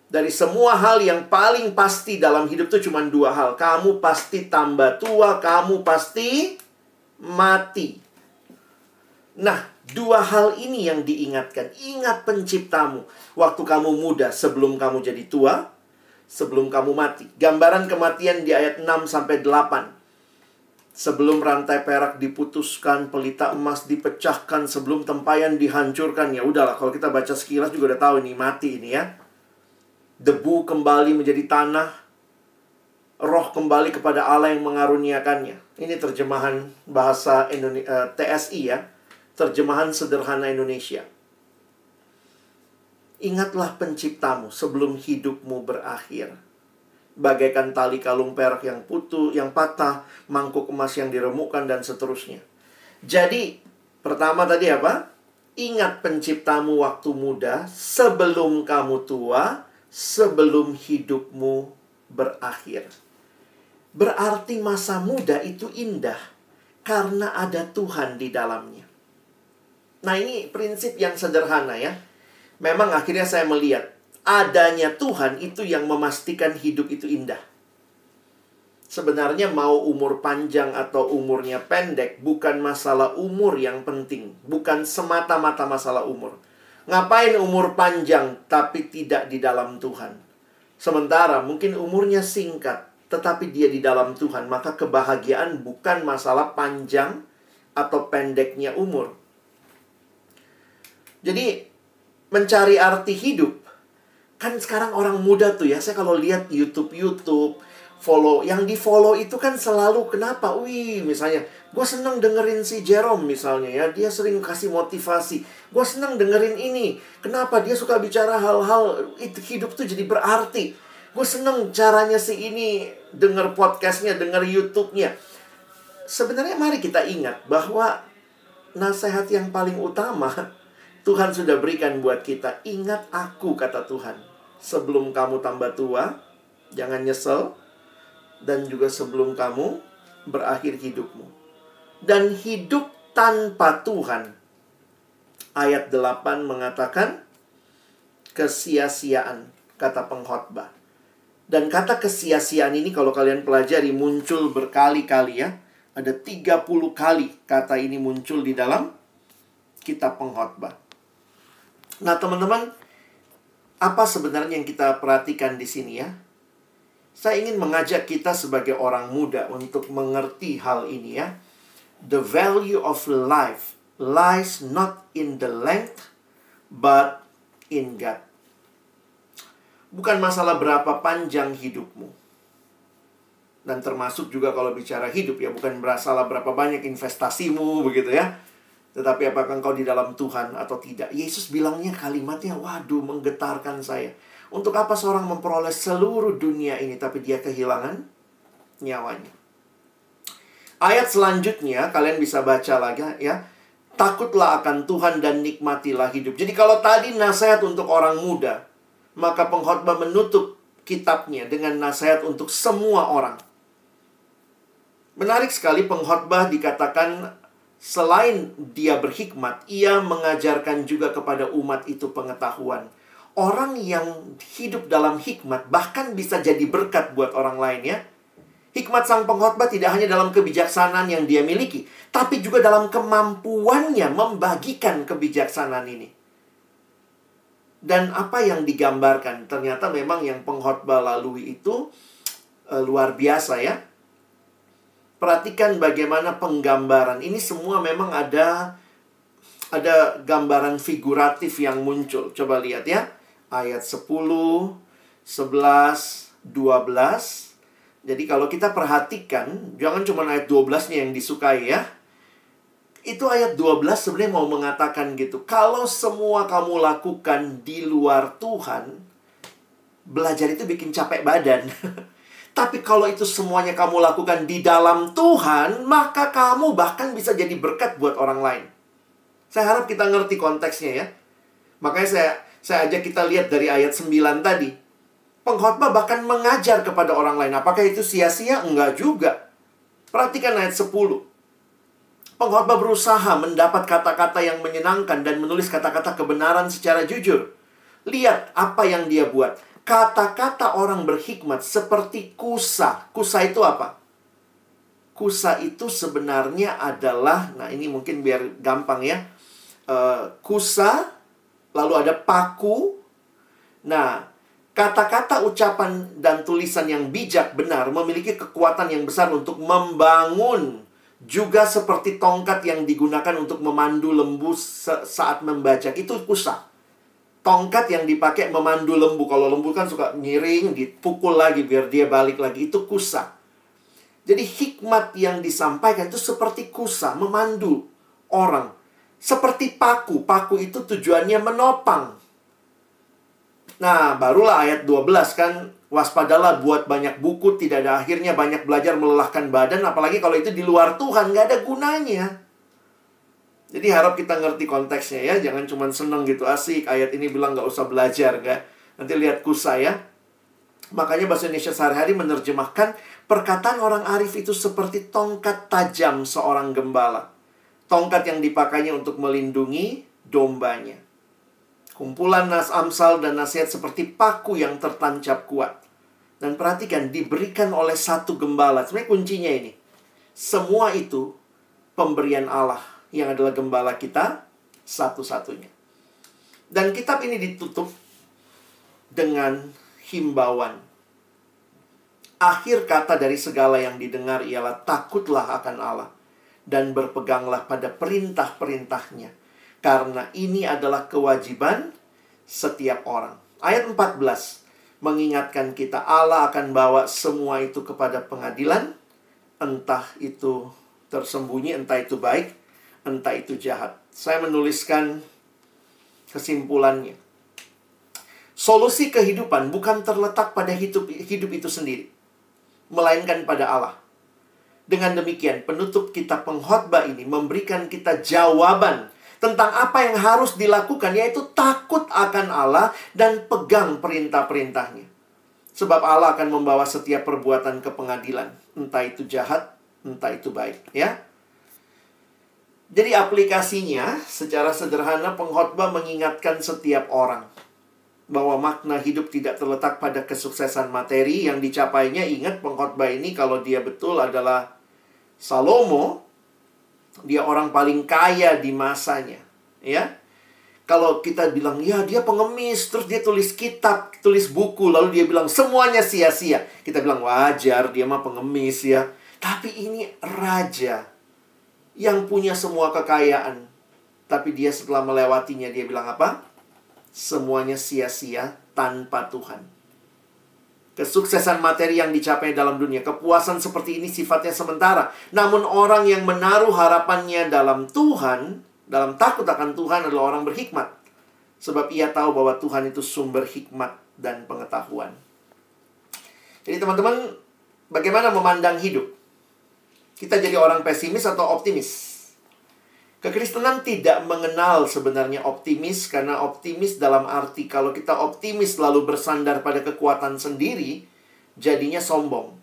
Dari semua hal yang paling pasti dalam hidup itu cuma dua hal. Kamu pasti tambah tua, kamu pasti mati. Nah, dua hal ini yang diingatkan. Ingat penciptamu. Waktu kamu muda, sebelum kamu jadi tua, sebelum kamu mati. Gambaran kematian di ayat 6-8. Sebelum rantai perak diputuskan, pelita emas dipecahkan, sebelum tempayan dihancurkan. Ya udahlah, kalau kita baca sekilas juga udah tahu ini mati ini ya. Debu kembali menjadi tanah. roh kembali kepada Allah yang mengaruniakannya. Ini terjemahan bahasa TSI ya. Terjemahan sederhana Indonesia. Ingatlah penciptamu sebelum hidupmu berakhir. Bagaikan tali kalung perak yang patah, mangkuk emas yang diremukkan, dan seterusnya. Jadi, pertama tadi apa? Ingat penciptamu waktu muda, sebelum kamu tua, sebelum hidupmu berakhir. Berarti masa muda itu indah, karena ada Tuhan di dalamnya. Nah, ini prinsip yang sederhana ya. Memang akhirnya saya melihat, adanya Tuhan itu yang memastikan hidup itu indah. Sebenarnya mau umur panjang atau umurnya pendek, bukan masalah umur yang penting. Bukan semata-mata masalah umur. Ngapain umur panjang tapi tidak di dalam Tuhan? Sementara mungkin umurnya singkat, tetapi dia di dalam Tuhan. Maka kebahagiaan bukan masalah panjang atau pendeknya umur. Jadi, mencari arti hidup. Kan sekarang orang muda tuh ya, saya kalau lihat YouTube, yang di-follow itu kan selalu kenapa? Misalnya, gue seneng dengerin si Jerome misalnya ya, dia sering kasih motivasi. Gue seneng dengerin ini. Kenapa? Dia suka bicara hal-hal, hidup tuh jadi berarti. Gue seneng caranya si ini, denger podcastnya, denger YouTube-nya. Sebenarnya mari kita ingat bahwa nasihat yang paling utama Tuhan sudah berikan buat kita. Ingat aku, kata Tuhan. Sebelum kamu tambah tua, jangan nyesel. Dan juga sebelum kamu berakhir hidupmu. Dan hidup tanpa Tuhan. Ayat 8 mengatakan kesia-siaan, kata pengkhotbah. Dan kata kesia-siaan ini kalau kalian pelajari muncul berkali-kali ya. Ada 30 kali kata ini muncul di dalam kitab pengkhotbah. Nah, teman-teman, apa sebenarnya yang kita perhatikan di sini ya? Saya ingin mengajak kita sebagai orang muda untuk mengerti hal ini ya. The value of life lies not in the length, but in God. Bukan masalah berapa panjang hidupmu. Dan termasuk juga kalau bicara hidup ya, bukan masalah berapa banyak investasimu begitu ya. Tetapi apakah engkau di dalam Tuhan atau tidak? Yesus bilangnya kalimatnya, waduh, menggetarkan saya. Untuk apa seorang memperoleh seluruh dunia ini tapi dia kehilangan nyawanya? Ayat selanjutnya kalian bisa baca lagi ya. Takutlah akan Tuhan dan nikmatilah hidup. Jadi kalau tadi nasihat untuk orang muda, maka pengkhotbah menutup kitabnya dengan nasihat untuk semua orang. Menarik sekali, pengkhotbah dikatakan selain dia berhikmat, ia mengajarkan juga kepada umat itu pengetahuan. Orang yang hidup dalam hikmat bahkan bisa jadi berkat buat orang lain ya. Hikmat sang pengkhotbah tidak hanya dalam kebijaksanaan yang dia miliki, tapi juga dalam kemampuannya membagikan kebijaksanaan ini. Dan apa yang digambarkan, ternyata memang yang pengkhotbah lalui itu luar biasa ya. Perhatikan bagaimana penggambaran. Ini semua memang ada gambaran figuratif yang muncul. Coba lihat ya. Ayat 10, 11, 12. Jadi kalau kita perhatikan, jangan cuma ayat 12-nya yang disukai ya. Itu ayat 12 sebenarnya mau mengatakan gitu. Kalau semua kamu lakukan di luar Tuhan, belajar itu bikin capek badan. Tapi kalau itu semuanya kamu lakukan di dalam Tuhan, maka kamu bahkan bisa jadi berkat buat orang lain. Saya harap kita ngerti konteksnya ya. Makanya saya ajak kita lihat dari ayat 9 tadi. Pengkhotbah bahkan mengajar kepada orang lain. Apakah itu sia-sia? Enggak juga. Perhatikan ayat 10. Pengkhotbah berusaha mendapat kata-kata yang menyenangkan dan menulis kata-kata kebenaran secara jujur. Lihat apa yang dia buat. Kata-kata orang berhikmat seperti kusa. Kusa itu apa? Kusa itu sebenarnya adalah, nah ini mungkin biar gampang ya. Kusa, lalu ada paku. Nah, kata-kata, ucapan, dan tulisan yang bijak benar memiliki kekuatan yang besar untuk membangun. Juga seperti tongkat yang digunakan untuk memandu lembu saat membajak. Itu kusa. Tongkat yang dipakai memandu lembu. Kalau lembu kan suka ngiring, dipukul lagi biar dia balik lagi. Itu kusa. Jadi hikmat yang disampaikan itu seperti kusa, memandu orang. Seperti paku. Paku itu tujuannya menopang. Nah, barulah ayat 12 kan. Waspadalah buat banyak buku, tidak ada akhirnya, banyak belajar melelahkan badan. Apalagi kalau itu di luar Tuhan, nggak ada gunanya. Jadi harap kita ngerti konteksnya ya. Jangan cuma seneng gitu, asik. Ayat ini bilang nggak usah belajar, nggak. Nanti lihat kusa ya. Makanya bahasa Indonesia sehari-hari menerjemahkan, perkataan orang arif itu seperti tongkat tajam seorang gembala. Tongkat yang dipakainya untuk melindungi dombanya. Kumpulan Amsal dan nasihat seperti paku yang tertancap kuat. Dan perhatikan, diberikan oleh satu gembala. Sebenarnya kuncinya ini. Semua itu pemberian Allah yang adalah gembala kita satu-satunya. Dan kitab ini ditutup dengan himbauan. Akhir kata dari segala yang didengar ialah takutlah akan Allah dan berpeganglah pada perintah-perintahnya. Karena ini adalah kewajiban setiap orang. Ayat 14 mengingatkan kita Allah akan bawa semua itu kepada pengadilan. Entah itu tersembunyi, entah itu baik, entah itu jahat. Saya menuliskan kesimpulannya. Solusi kehidupan bukan terletak pada hidup itu sendiri, melainkan pada Allah. Dengan demikian, penutup kitab Pengkhotbah ini memberikan kita jawaban tentang apa yang harus dilakukan, yaitu takut akan Allah dan pegang perintah-perintahnya. Sebab Allah akan membawa setiap perbuatan ke pengadilan, entah itu jahat, entah itu baik, ya. Jadi aplikasinya secara sederhana, pengkhotbah mengingatkan setiap orang bahwa makna hidup tidak terletak pada kesuksesan materi yang dicapainya. Ingat, pengkhotbah ini kalau dia betul adalah Salomo, dia orang paling kaya di masanya, ya. Kalau kita bilang, ya dia pengemis, terus dia tulis kitab, tulis buku, lalu dia bilang semuanya sia-sia. Kita bilang wajar, dia mah pengemis ya. Tapi ini raja yang punya semua kekayaan. Tapi dia setelah melewatinya, dia bilang apa? Semuanya sia-sia tanpa Tuhan. Kesuksesan materi yang dicapai dalam dunia, kepuasan seperti ini sifatnya sementara. Namun orang yang menaruh harapannya dalam Tuhan, dalam takut akan Tuhan, adalah orang berhikmat. Sebab ia tahu bahwa Tuhan itu sumber hikmat dan pengetahuan. Jadi teman-teman, bagaimana memandang hidup? Kita jadi orang pesimis atau optimis? Kekristenan tidak mengenal sebenarnya optimis, karena optimis dalam arti kalau kita optimis lalu bersandar pada kekuatan sendiri, jadinya sombong.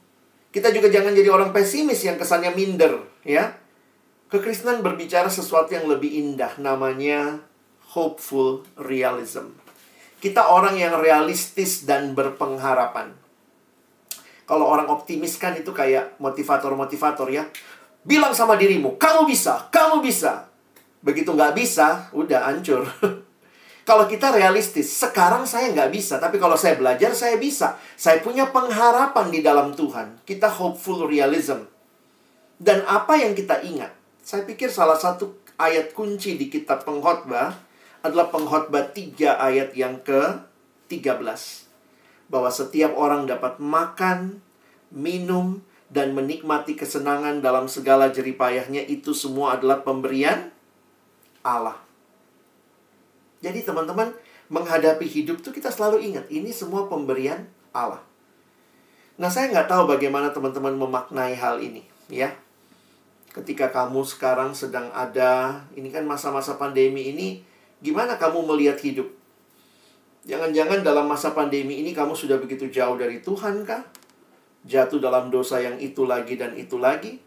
Kita juga jangan jadi orang pesimis yang kesannya minder, ya. Kekristenan berbicara sesuatu yang lebih indah, namanya hopeful realism. Kita orang yang realistis dan berpengharapan. Kalau orang optimis kan itu kayak motivator-motivator ya. Bilang sama dirimu, kamu bisa, kamu bisa. Begitu nggak bisa, udah hancur. Kalau kita realistis, sekarang saya nggak bisa, tapi kalau saya belajar, saya bisa. Saya punya pengharapan di dalam Tuhan. Kita hopeful realism. Dan apa yang kita ingat? Saya pikir salah satu ayat kunci di kitab Pengkhotbah adalah Pengkhotbah 3 ayat yang ke-13. Bahwa setiap orang dapat makan, minum, dan menikmati kesenangan dalam segala jeripayahnya. Itu semua adalah pemberian Allah. Jadi teman-teman, menghadapi hidup tuh kita selalu ingat, ini semua pemberian Allah. Nah, saya nggak tahu bagaimana teman-teman memaknai hal ini, ya. Ketika kamu sekarang sedang ada, ini kan masa-masa pandemi ini, gimana kamu melihat hidup? Jangan-jangan dalam masa pandemi ini kamu sudah begitu jauh dari Tuhan kah? Jatuh dalam dosa yang itu lagi dan itu lagi?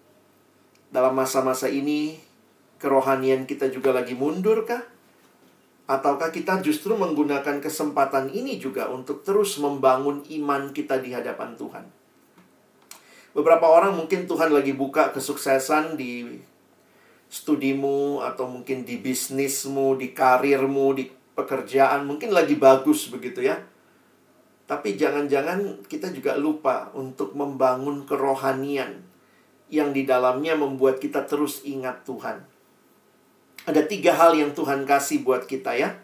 Dalam masa-masa ini, kerohanian kita juga lagi mundur kah? Ataukah kita justru menggunakan kesempatan ini juga untuk terus membangun iman kita di hadapan Tuhan? Beberapa orang mungkin Tuhan lagi buka kesuksesan di studimu, atau mungkin di bisnismu, di karirmu, di pekerjaan. Mungkin lagi bagus begitu ya. Tapi jangan-jangan kita juga lupa untuk membangun kerohanian yang di dalamnya membuat kita terus ingat Tuhan. Ada 3 hal yang Tuhan kasih buat kita ya.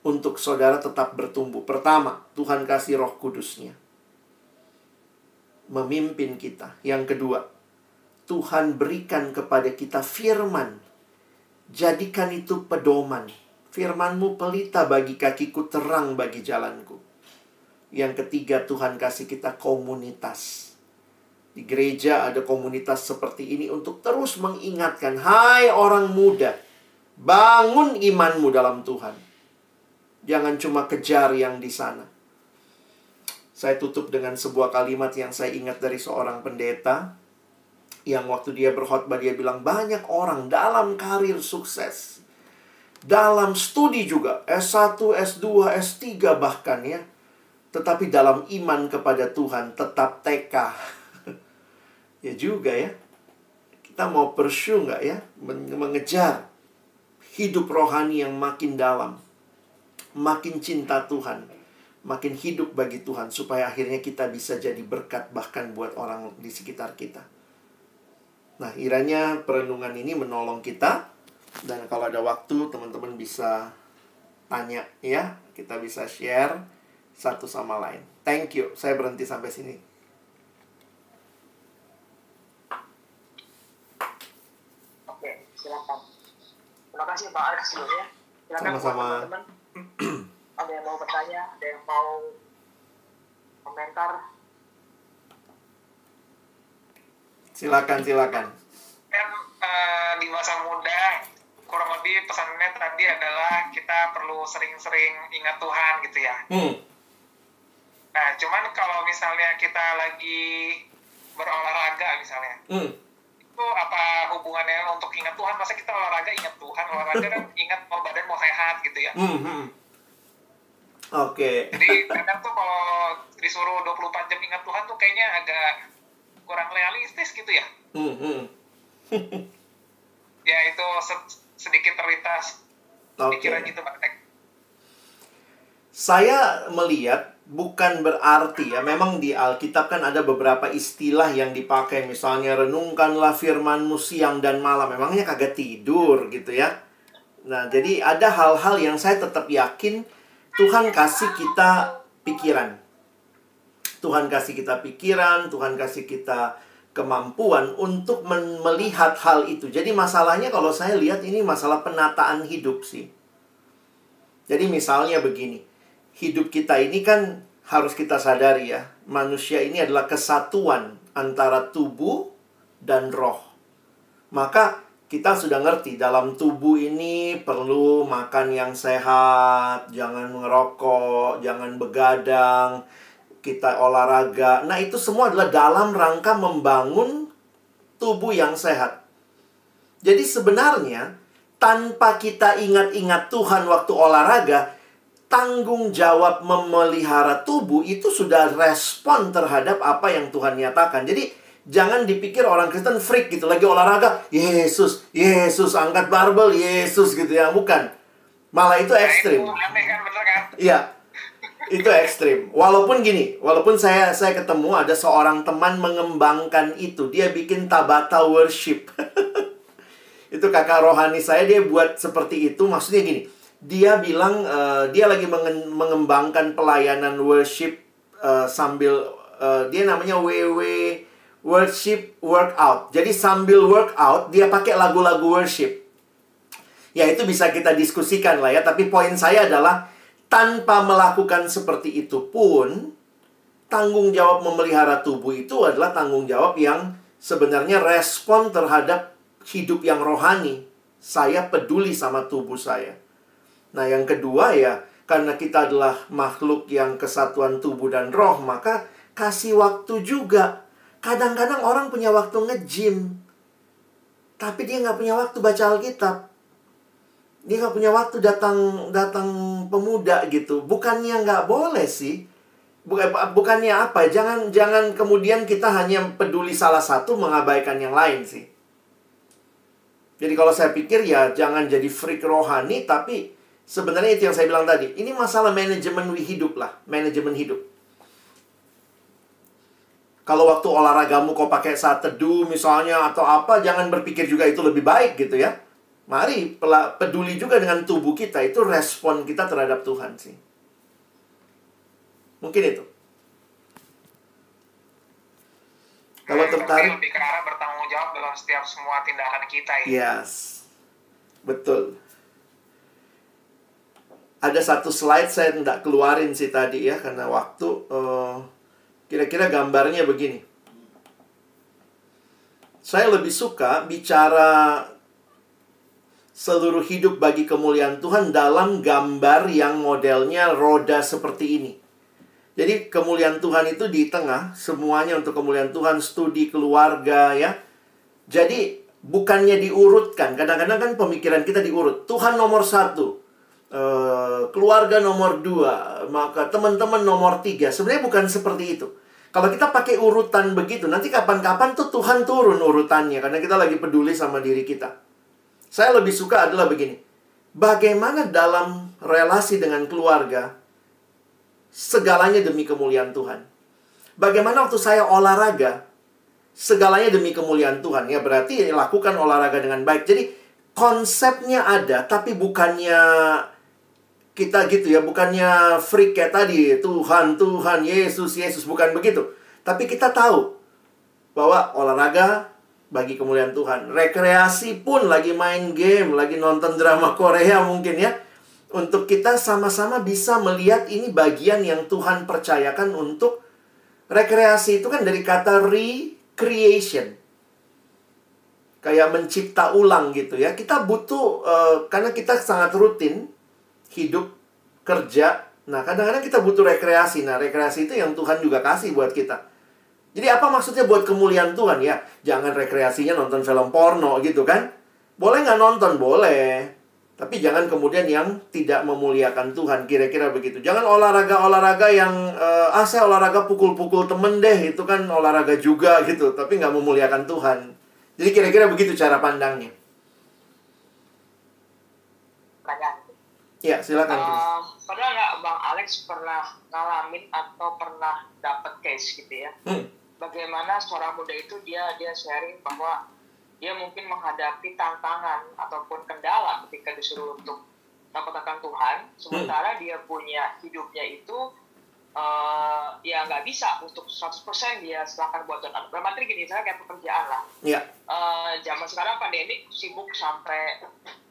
untuk saudara tetap bertumbuh. Pertama, Tuhan kasih Roh Kudus-Nya memimpin kita. Yang kedua, Tuhan berikan kepada kita firman. Jadikan itu pedoman. Firman-Mu pelita bagi kakiku, terang bagi jalanku. Yang ketiga, Tuhan kasih kita komunitas. Di gereja ada komunitas seperti ini untuk terus mengingatkan, hai orang muda, bangun imanmu dalam Tuhan. Jangan cuma kejar yang di sana. Saya tutup dengan sebuah kalimat yang saya ingat dari seorang pendeta, yang waktu dia berkhotbah dia bilang, banyak orang dalam karir sukses, dalam studi juga, S1, S2, S3 bahkan ya, tetapi dalam iman kepada Tuhan tetap TK. Ya juga ya. Kita mau pursue nggak ya? Mengejar hidup rohani yang makin dalam, makin cinta Tuhan, makin hidup bagi Tuhan, supaya akhirnya kita bisa jadi berkat bahkan buat orang di sekitar kita. Nah, kiranya perenungan ini menolong kita. Dan kalau ada waktu, teman-teman bisa tanya ya. Kita bisa share satu sama lain. Thank you. Saya berhenti sampai sini. Oke, silakan. Terima kasih Pak Alex sebelumnya. Silakan Sama-sama. teman-teman. Ada yang mau bertanya, ada yang mau komentar. Silakan. Kan di masa muda kurang lebih pesannya tadi adalah kita perlu sering-sering ingat Tuhan gitu ya. Nah, cuman kalau misalnya kita lagi berolahraga misalnya, itu apa hubungannya untuk ingat Tuhan? Masa kita olahraga ingat Tuhan? Olahraga kan ingat badan mau sehat gitu ya. Oke. Jadi kadang tuh kalau disuruh 24 jam ingat Tuhan tuh kayaknya agak kurang realistis gitu ya. Ya itu sedikit terlintas pikiran gitu Pak Tek. Saya melihat bukan berarti ya, memang di Alkitab kan ada beberapa istilah yang dipakai. Misalnya renungkanlah firman-Mu siang dan malam. Memangnya kagak tidur gitu ya. Nah, jadi ada hal-hal yang saya tetap yakin Tuhan kasih kita pikiran. Tuhan kasih kita pikiran, Tuhan kasih kita kemampuan untuk melihat hal itu. Jadi masalahnya kalau saya lihat ini masalah penataan hidup sih. Jadi misalnya begini, hidup kita ini kan harus kita sadari ya, manusia ini adalah kesatuan antara tubuh dan roh. Maka kita sudah ngerti dalam tubuh ini perlu makan yang sehat, jangan ngerokok, jangan begadang, kita olahraga. Nah, itu semua adalah dalam rangka membangun tubuh yang sehat. Jadi sebenarnya tanpa kita ingat-ingat Tuhan waktu olahraga, tanggung jawab memelihara tubuh itu sudah respon terhadap apa yang Tuhan nyatakan. Jadi jangan dipikir orang Kristen freak gitu, lagi olahraga, Yesus, angkat barbel, Yesus gitu ya. Bukan. Malah itu ekstrim. Itu aneh kan, bener kan? Iya. Itu ekstrim. Walaupun gini, walaupun saya ketemu ada seorang teman mengembangkan itu. Dia bikin Tabata worship. Itu kakak rohani saya, dia buat seperti itu. Maksudnya gini, dia bilang dia lagi mengembangkan pelayanan worship sambil dia namanya WW Worship Workout. Jadi sambil workout dia pakai lagu-lagu worship. Ya itu bisa kita diskusikan lah ya. Tapi poin saya adalah tanpa melakukan seperti itu pun, tanggung jawab memelihara tubuh itu adalah tanggung jawab yang sebenarnya respon terhadap hidup yang rohani. Saya peduli sama tubuh saya. Nah, yang kedua ya, karena kita adalah makhluk yang kesatuan tubuh dan roh, maka kasih waktu juga. Kadang-kadang orang punya waktu nge-gym, tapi dia nggak punya waktu baca Alkitab. Dia nggak punya waktu datang pemuda gitu. Bukannya nggak boleh sih. Bukannya apa? Jangan kemudian kita hanya peduli salah satu mengabaikan yang lain sih. Jadi kalau saya pikir ya jangan jadi freak rohani, tapi sebenarnya itu yang saya bilang tadi. Ini masalah manajemen hidup lah, manajemen hidup. Kalau waktu olahragamu kau pakai saat teduh misalnya atau apa, jangan berpikir juga itu lebih baik gitu ya. Mari peduli juga dengan tubuh kita. Itu respon kita terhadap Tuhan sih. Mungkin itu. Kalau tertarik, lebih ke arah bertanggung jawab dalam setiap semua tindakan kita ya. Yes, betul. Ada satu slide saya tidak keluarin sih tadi ya, karena waktu. Kira-kira gambarnya begini. Saya lebih suka bicara seluruh hidup bagi kemuliaan Tuhan dalam gambar yang modelnya roda seperti ini. Jadi kemuliaan Tuhan itu di tengah, semuanya untuk kemuliaan Tuhan, studi, keluarga ya. Jadi bukannya diurutkan. Kadang-kadang kan pemikiran kita diurut. Tuhan nomor 1, keluarga nomor 2, maka teman-teman nomor 3. Sebenarnya bukan seperti itu. Kalau kita pakai urutan begitu, nanti kapan-kapan tuh Tuhan turun urutannya. Karena kita lagi peduli sama diri kita. Saya lebih suka adalah begini. Bagaimana dalam relasi dengan keluarga, segalanya demi kemuliaan Tuhan. Bagaimana waktu saya olahraga, segalanya demi kemuliaan Tuhan. Ya berarti lakukan olahraga dengan baik. Jadi konsepnya ada, tapi bukannya kita gitu ya, bukannya freak kayak tadi, Tuhan, Tuhan, Yesus, Yesus, bukan begitu. Tapi kita tahu bahwa olahraga bagi kemuliaan Tuhan. Rekreasi pun lagi main game, lagi nonton drama Korea mungkin ya. Untuk kita sama-sama bisa melihat ini bagian yang Tuhan percayakan untuk rekreasi. Itu kan dari kata recreation. Kayak mencipta ulang gitu ya. Kita butuh, karena kita sangat rutin hidup, kerja. Nah, kadang-kadang kita butuh rekreasi. Nah, rekreasi itu yang Tuhan juga kasih buat kita. Jadi apa maksudnya buat kemuliaan Tuhan ya? Jangan rekreasinya nonton film porno gitu kan? Boleh nggak nonton? Boleh. Tapi jangan kemudian yang tidak memuliakan Tuhan. Kira-kira begitu. Jangan olahraga-olahraga yang saya olahraga pukul-pukul temen deh. Itu kan olahraga juga gitu. Tapi nggak memuliakan Tuhan. Jadi kira-kira begitu cara pandangnya. Ya, silakan. Pernah nggak Bang Alex pernah ngalamin atau pernah dapat case gitu ya? Bagaimana seorang muda itu dia sharing bahwa dia mungkin menghadapi tantangan ataupun kendala ketika disuruh untuk mengkotakkan Tuhan, sementara dia punya hidupnya itu ya nggak bisa untuk 100% dia serahkan buat Tuhan. Berarti gini, saya kayak pekerjaan lah. Iya. Zaman sekarang pandemi sibuk sampai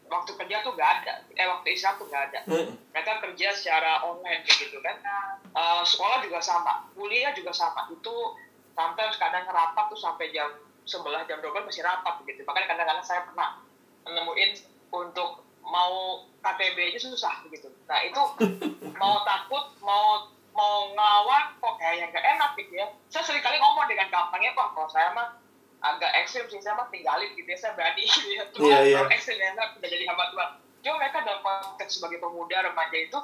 waktu kerja tuh nggak ada, waktu istirahat tuh nggak ada. Mereka kerja secara online gitu kan. Sekolah juga sama, kuliah juga sama. Itu sampai kadang rapat tuh sampai jam 11, jam 12 masih rapat gitu. Makanya kadang-kadang saya pernah nemuin untuk mau KTB aja susah gitu. Nah itu mau takut, mau ngelawan kok kayaknya nggak enak gitu ya. Saya seringkali ngomong dengan gampangnya, Pak, kalau saya mah agak ekstrim sih, saya mah tinggalin gitu ya, saya berani gitu ya. Terlalu ekstrim ya, saya udah jadi hamba Tuhan. Cuma mereka dalam konteks sebagai pemuda remaja itu,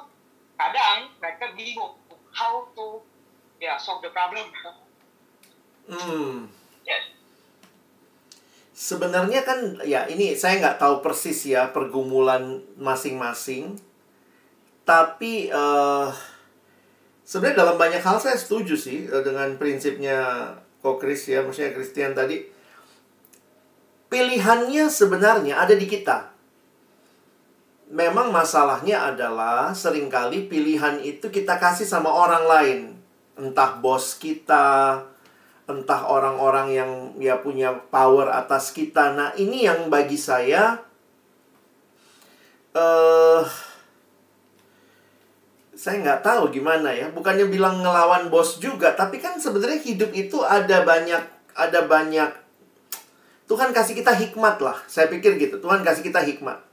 kadang mereka bingung how to solve the problem. Sebenarnya kan ya ini saya nggak tahu persis ya pergumulan masing-masing. Tapi sebenarnya dalam banyak hal saya setuju sih dengan prinsipnya Ko Chris ya, maksudnya Christian tadi. Pilihannya sebenarnya ada di kita. Memang masalahnya adalah seringkali pilihan itu kita kasih sama orang lain. Entah bos kita, entah orang-orang yang ya punya power atas kita. Nah, ini yang bagi saya saya nggak tahu gimana ya. Bukannya bilang ngelawan bos juga, tapi kan sebenarnya hidup itu ada banyak Tuhan kasih kita hikmat lah. Saya pikir gitu. Tuhan kasih kita hikmat.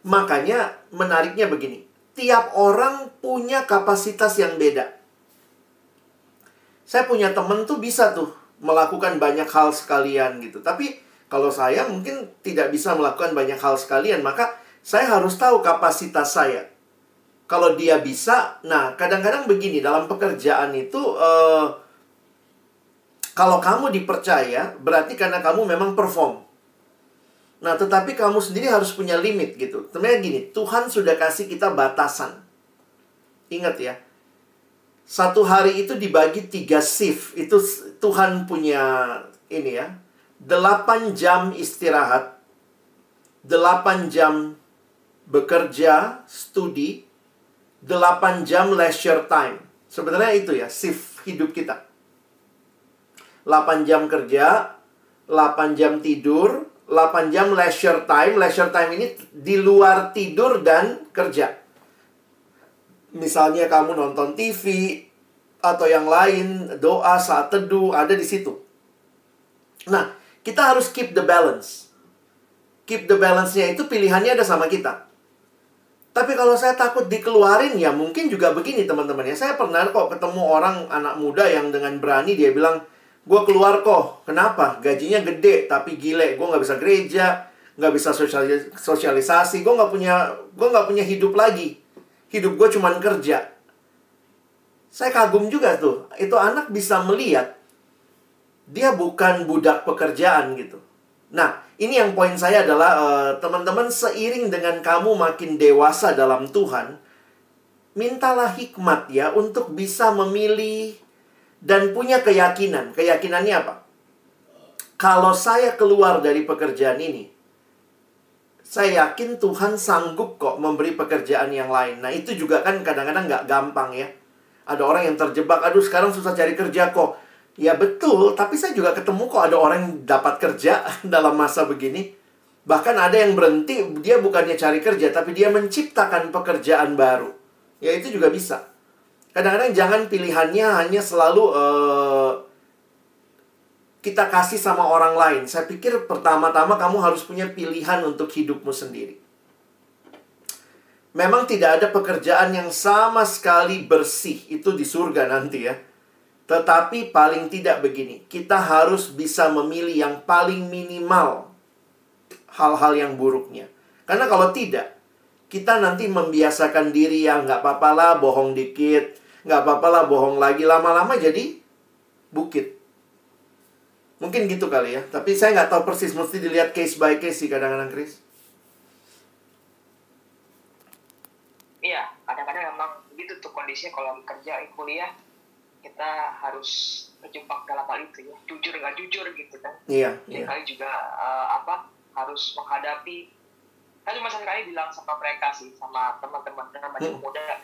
Makanya menariknya begini. Tiap orang punya kapasitas yang beda. Saya punya temen tuh bisa tuh melakukan banyak hal sekalian gitu. Tapi kalau saya mungkin tidak bisa melakukan banyak hal sekalian, maka saya harus tahu kapasitas saya. Kalau dia bisa, nah kadang-kadang begini, dalam pekerjaan itu, kalau kamu dipercaya, berarti karena kamu memang perform. Nah, tetapi kamu sendiri harus punya limit gitu. Sebenarnya gini, Tuhan sudah kasih kita batasan. Ingat ya. Satu hari itu dibagi 3 shift. Itu Tuhan punya ini ya. 8 jam istirahat. 8 jam bekerja, studi, 8 jam leisure time. Sebenarnya itu ya, shift hidup kita. 8 jam kerja, 8 jam tidur, 8 jam leisure time. Leisure time ini di luar tidur dan kerja. Misalnya kamu nonton TV atau yang lain, doa, saat teduh, ada di situ. Nah, kita harus keep the balance. Keep the balance-nya itu pilihannya ada sama kita. Tapi kalau saya takut dikeluarin, ya mungkin juga begini teman-teman ya. Saya pernah kok ketemu orang, anak muda yang dengan berani dia bilang, gue keluar kok. Kenapa? Gajinya gede, tapi gile. Gue nggak bisa gereja, nggak bisa sosialisasi. Gue nggak punya hidup lagi. Hidup gue cuman kerja. Saya kagum juga tuh. Itu anak bisa melihat dia bukan budak pekerjaan gitu. Nah, ini yang poin saya adalah teman-teman, seiring dengan kamu makin dewasa dalam Tuhan, mintalah hikmat ya untuk bisa memilih dan punya keyakinan. Keyakinannya apa? Kalau saya keluar dari pekerjaan ini, saya yakin Tuhan sanggup kok memberi pekerjaan yang lain. Nah, itu juga kan kadang-kadang nggak gampang ya. Ada orang yang terjebak, aduh sekarang susah cari kerja kok. Ya betul, tapi saya juga ketemu kok ada orang yang dapat kerja dalam masa begini. Bahkan ada yang berhenti, dia bukannya cari kerja, tapi dia menciptakan pekerjaan baru. Ya itu juga bisa. Kadang-kadang jangan pilihannya hanya selalu kita kasih sama orang lain. Saya pikir pertama-tama kamu harus punya pilihan untuk hidupmu sendiri. Memang tidak ada pekerjaan yang sama sekali bersih. Itu di surga nanti ya. Tetapi paling tidak begini, kita harus bisa memilih yang paling minimal hal-hal yang buruknya. Karena kalau tidak, kita nanti membiasakan diri yang nggak apa-apa lah bohong dikit, nggak apa-apa lah bohong lagi, lama-lama jadi bukit. Mungkin gitu kali ya, tapi saya nggak tahu persis, mesti dilihat case by case sih kadang-kadang, Chris. Iya, kadang-kadang memang begitu tuh kondisinya kalau kerja, kuliah, kita harus terjebak dalam hal itu ya, jujur nggak jujur gitu kan. Iya. Kali juga harus menghadapi. Saya cuma sekali bilang sama mereka sih, sama teman-teman muda,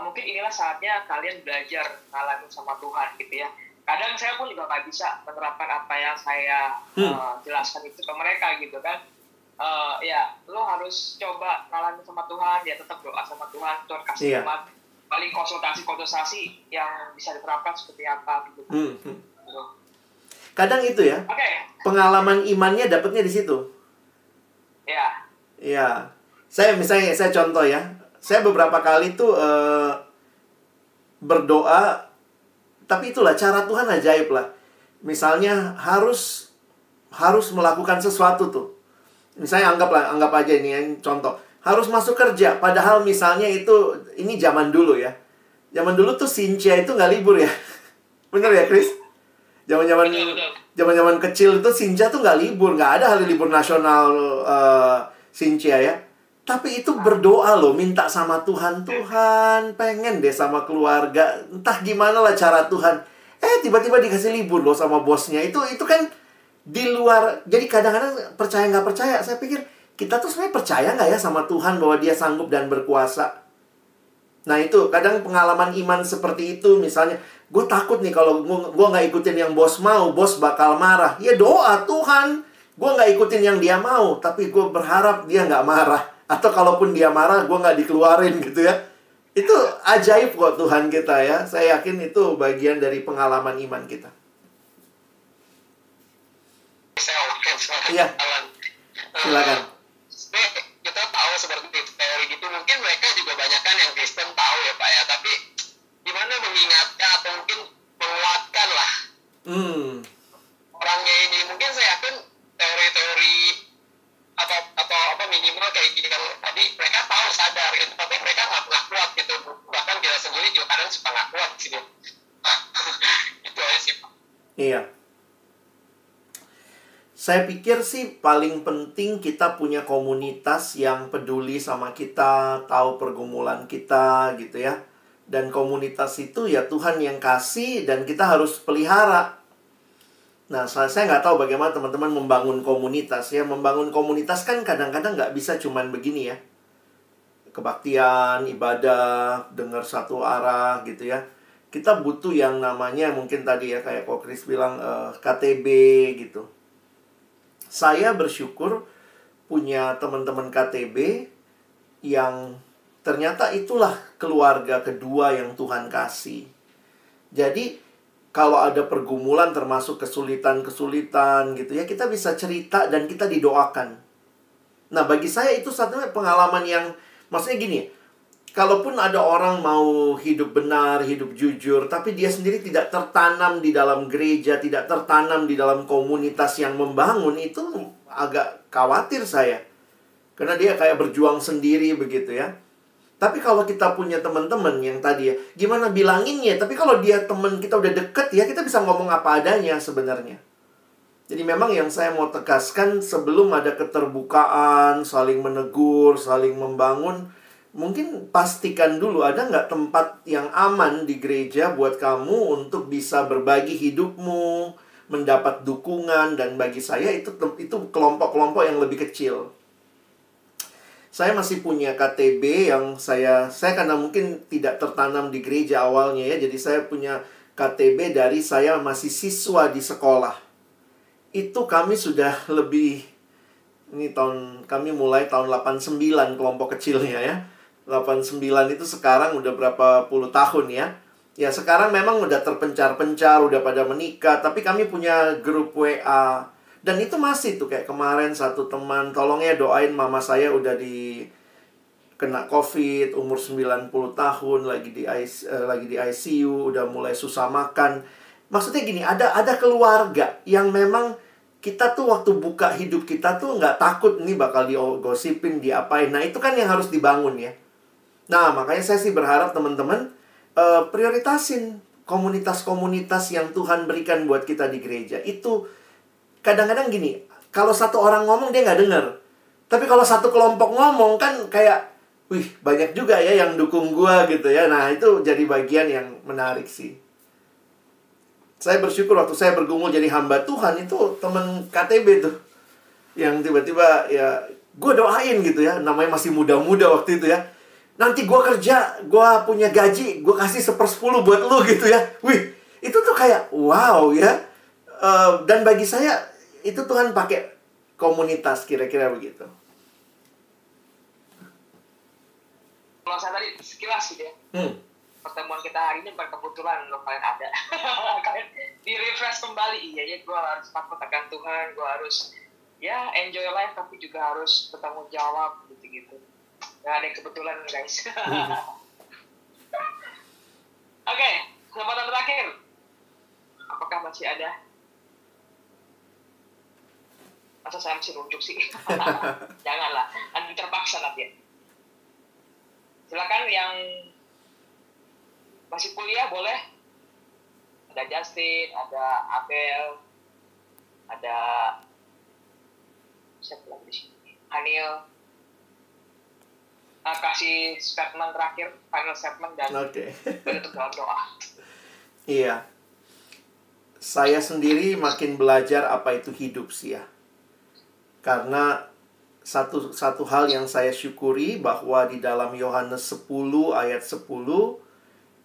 mungkin inilah saatnya kalian belajar ngalamin sama Tuhan gitu ya. Kadang saya pun juga nggak bisa menerapkan apa yang saya jelaskan itu ke mereka gitu kan. Ya, lo harus coba ngalamin sama Tuhan, ya tetap doa sama Tuhan, Tuhan kasih hikmat. Paling konsultasi yang bisa diterapkan seperti apa gitu. Kadang itu ya. Pengalaman imannya dapatnya di situ. Ya. Iya. Saya contoh ya. Saya beberapa kali tuh berdoa, tapi itulah cara Tuhan ajaib lah. Misalnya harus melakukan sesuatu tuh. Misalnya anggap aja ini yang contoh. Harus masuk kerja, padahal misalnya ini zaman dulu ya. Zaman dulu tuh Cynthia itu nggak libur ya. Bener ya, Chris? Zaman kecil itu Cynthia tuh nggak libur, nggak ada hari libur nasional Cynthia ya. Tapi itu berdoa loh, minta sama Tuhan, Tuhan pengen deh sama keluarga. Entah gimana lah cara Tuhan. Tiba-tiba dikasih libur loh sama bosnya. Itu kan di luar. Jadi kadang-kadang percaya nggak percaya, saya pikir kita tuh sebenarnya percaya nggak ya sama Tuhan bahwa Dia sanggup dan berkuasa? Nah itu, kadang pengalaman iman seperti itu, misalnya, gue takut nih kalau gue nggak ikutin yang bos mau, bos bakal marah. Ya doa, Tuhan, gue nggak ikutin yang dia mau, tapi gue berharap dia nggak marah. Atau kalaupun dia marah, gue nggak dikeluarin gitu ya. Itu ajaib kok Tuhan kita ya. Saya yakin itu bagian dari pengalaman iman kita. Iya, silakan. Kita tahu seperti teori gitu, mungkin mereka juga banyak kan yang Kristen tahu ya Pak ya, tapi gimana mengingatkan atau mungkin menguatkan lah orangnya ini. Mungkin saya yakin teori-teori atau apa minimal kayak gitu kan tadi mereka tahu sadar gitu, tapi mereka nggak pernah kuat gitu. Bahkan kita sendiri juga kadang suka nggak kuat sih. Itu aja sih Pak. Iya. Saya pikir sih paling penting kita punya komunitas yang peduli sama kita, tahu pergumulan kita gitu ya. Dan komunitas itu ya Tuhan yang kasih dan kita harus pelihara. Nah, saya nggak tahu bagaimana teman-teman membangun komunitas ya. Membangun komunitas kan kadang-kadang nggak bisa cuman begini ya. Kebaktian, ibadah, dengar satu arah gitu ya. Kita butuh yang namanya mungkin tadi ya, kayak Ko Chris bilang KTB gitu. Saya bersyukur punya teman-teman KTB yang ternyata itulah keluarga kedua yang Tuhan kasih. Jadi kalau ada pergumulan termasuk kesulitan-kesulitan gitu ya, kita bisa cerita dan kita didoakan. Nah, bagi saya itu satunya pengalaman yang, maksudnya gini, kalaupun ada orang mau hidup benar, hidup jujur, tapi dia sendiri tidak tertanam di dalam gereja, tidak tertanam di dalam komunitas yang membangun, itu agak khawatir saya. Karena dia kayak berjuang sendiri begitu ya. Tapi kalau kita punya teman-teman yang tadi ya, gimana bilanginnya? Tapi kalau dia teman kita udah deket ya, kita bisa ngomong apa adanya sebenarnya. Jadi memang yang saya mau tegaskan, sebelum ada keterbukaan, saling menegur, saling membangun, mungkin pastikan dulu ada nggak tempat yang aman di gereja buat kamu untuk bisa berbagi hidupmu, mendapat dukungan, dan bagi saya itu kelompok-kelompok yang lebih kecil. Saya masih punya KTB yang saya karena mungkin tidak tertanam di gereja awalnya ya. Jadi saya punya KTB dari saya masih siswa di sekolah. Itu kami sudah lebih, kami mulai tahun 89 kelompok kecilnya ya. 89 itu sekarang udah berapa puluh tahun ya. Ya sekarang memang udah terpencar-pencar, udah pada menikah. Tapi kami punya grup WA. Dan itu masih tuh, kayak kemarin satu teman, tolong ya doain mama saya udah kena COVID, umur 90 tahun, lagi di ICU, udah mulai susah makan. Maksudnya gini, ada keluarga yang memang kita tuh waktu buka hidup kita tuh nggak takut nih bakal digosipin, diapain. Nah itu kan yang harus dibangun ya. Nah makanya saya sih berharap teman-teman prioritasin komunitas-komunitas yang Tuhan berikan buat kita di gereja. Itu kadang-kadang gini, kalau satu orang ngomong dia nggak dengar. Tapi kalau satu kelompok ngomong kan kayak, wih banyak juga ya yang dukung gua gitu ya. Nah itu jadi bagian yang menarik sih. Saya bersyukur waktu saya bergumul jadi hamba Tuhan, itu temen KTB tuh yang tiba-tiba ya gue doain gitu ya. Namanya masih muda-muda waktu itu ya. Nanti gue kerja, gue punya gaji, gue kasih 1/10 buat lu gitu ya. Wih, itu tuh kayak wow ya. Dan bagi saya itu Tuhan pakai komunitas, kira-kira begitu. Kalau saya tadi sekilas gitu ya. Pertemuan kita hari ini bukan kebetulan loh kalian ada. Kalian di-refresh kembali. Iya ya, gue harus takut akan Tuhan, gue harus ya enjoy life, tapi juga harus bertanggung jawab gitu-gitu. Gak ada yang kebetulan guys. Oke, kesempatan terakhir. Apakah masih ada? Masa saya mesti nunjuk sih? Janganlah, nanti terpaksa nanti. Silakan yang masih kuliah boleh. Ada Justin, ada Abel, ada siapa lagi di sini? Hanil. Kasih statement terakhir, final statement, dan untuk doa. Iya. Saya sendiri makin belajar apa itu hidup sih ya. Karena satu hal yang saya syukuri bahwa di dalam Yohanes 10 ayat 10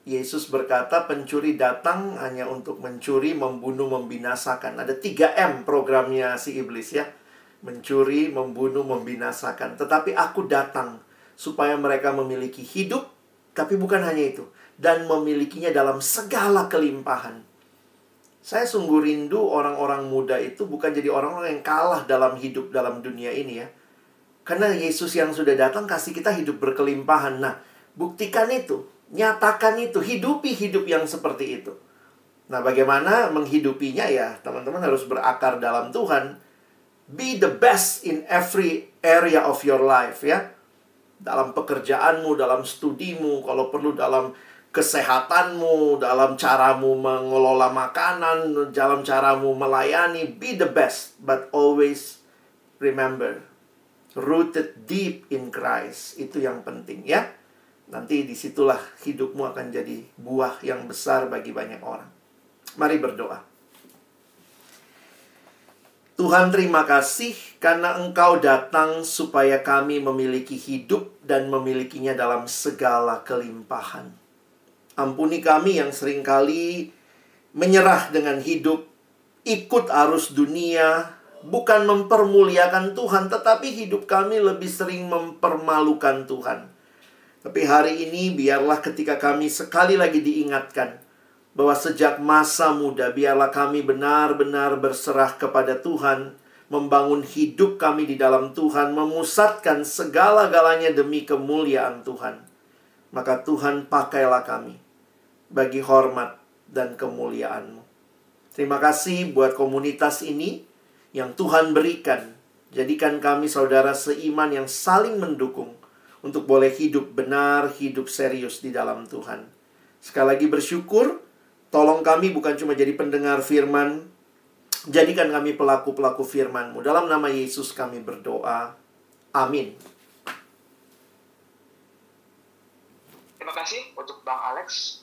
Yesus berkata pencuri datang hanya untuk mencuri, membunuh, membinasakan. Ada 3M programnya si iblis ya. Mencuri, membunuh, membinasakan. Tetapi aku datang supaya mereka memiliki hidup, tapi bukan hanya itu, dan memilikinya dalam segala kelimpahan. Saya sungguh rindu orang-orang muda itu bukan jadi orang-orang yang kalah dalam hidup dalam dunia ini ya. Karena Yesus yang sudah datang kasih kita hidup berkelimpahan. Nah, buktikan itu, nyatakan itu, hidupi hidup yang seperti itu. Nah, bagaimana menghidupinya ya? Teman-teman harus berakar dalam Tuhan. Be the best in every area of your life ya. Dalam pekerjaanmu, dalam studimu, kalau perlu dalam kesehatanmu, dalam caramu mengelola makanan, dalam caramu melayani, be the best. But always remember, rooted deep in Christ. Itu yang penting ya. Nanti disitulah hidupmu akan jadi buah yang besar bagi banyak orang. Mari berdoa. Tuhan, terima kasih karena Engkau datang supaya kami memiliki hidup dan memilikinya dalam segala kelimpahan. Ampuni kami yang seringkali menyerah dengan hidup, ikut arus dunia, bukan mempermuliakan Tuhan, tetapi hidup kami lebih sering mempermalukan Tuhan. Tapi hari ini biarlah ketika kami sekali lagi diingatkan bahwa sejak masa muda biarlah kami benar-benar berserah kepada Tuhan, membangun hidup kami di dalam Tuhan, memusatkan segala-galanya demi kemuliaan Tuhan. Maka Tuhan, pakailah kami bagi hormat dan kemuliaan-Mu. Terima kasih buat komunitas ini yang Tuhan berikan. Jadikan kami saudara seiman yang saling mendukung untuk boleh hidup benar, hidup serius di dalam Tuhan. Sekali lagi bersyukur. Tolong kami bukan cuma jadi pendengar firman, jadikan kami pelaku-pelaku firman-Mu. Dalam nama Yesus kami berdoa. Amin. Terima kasih untuk Bang Alex.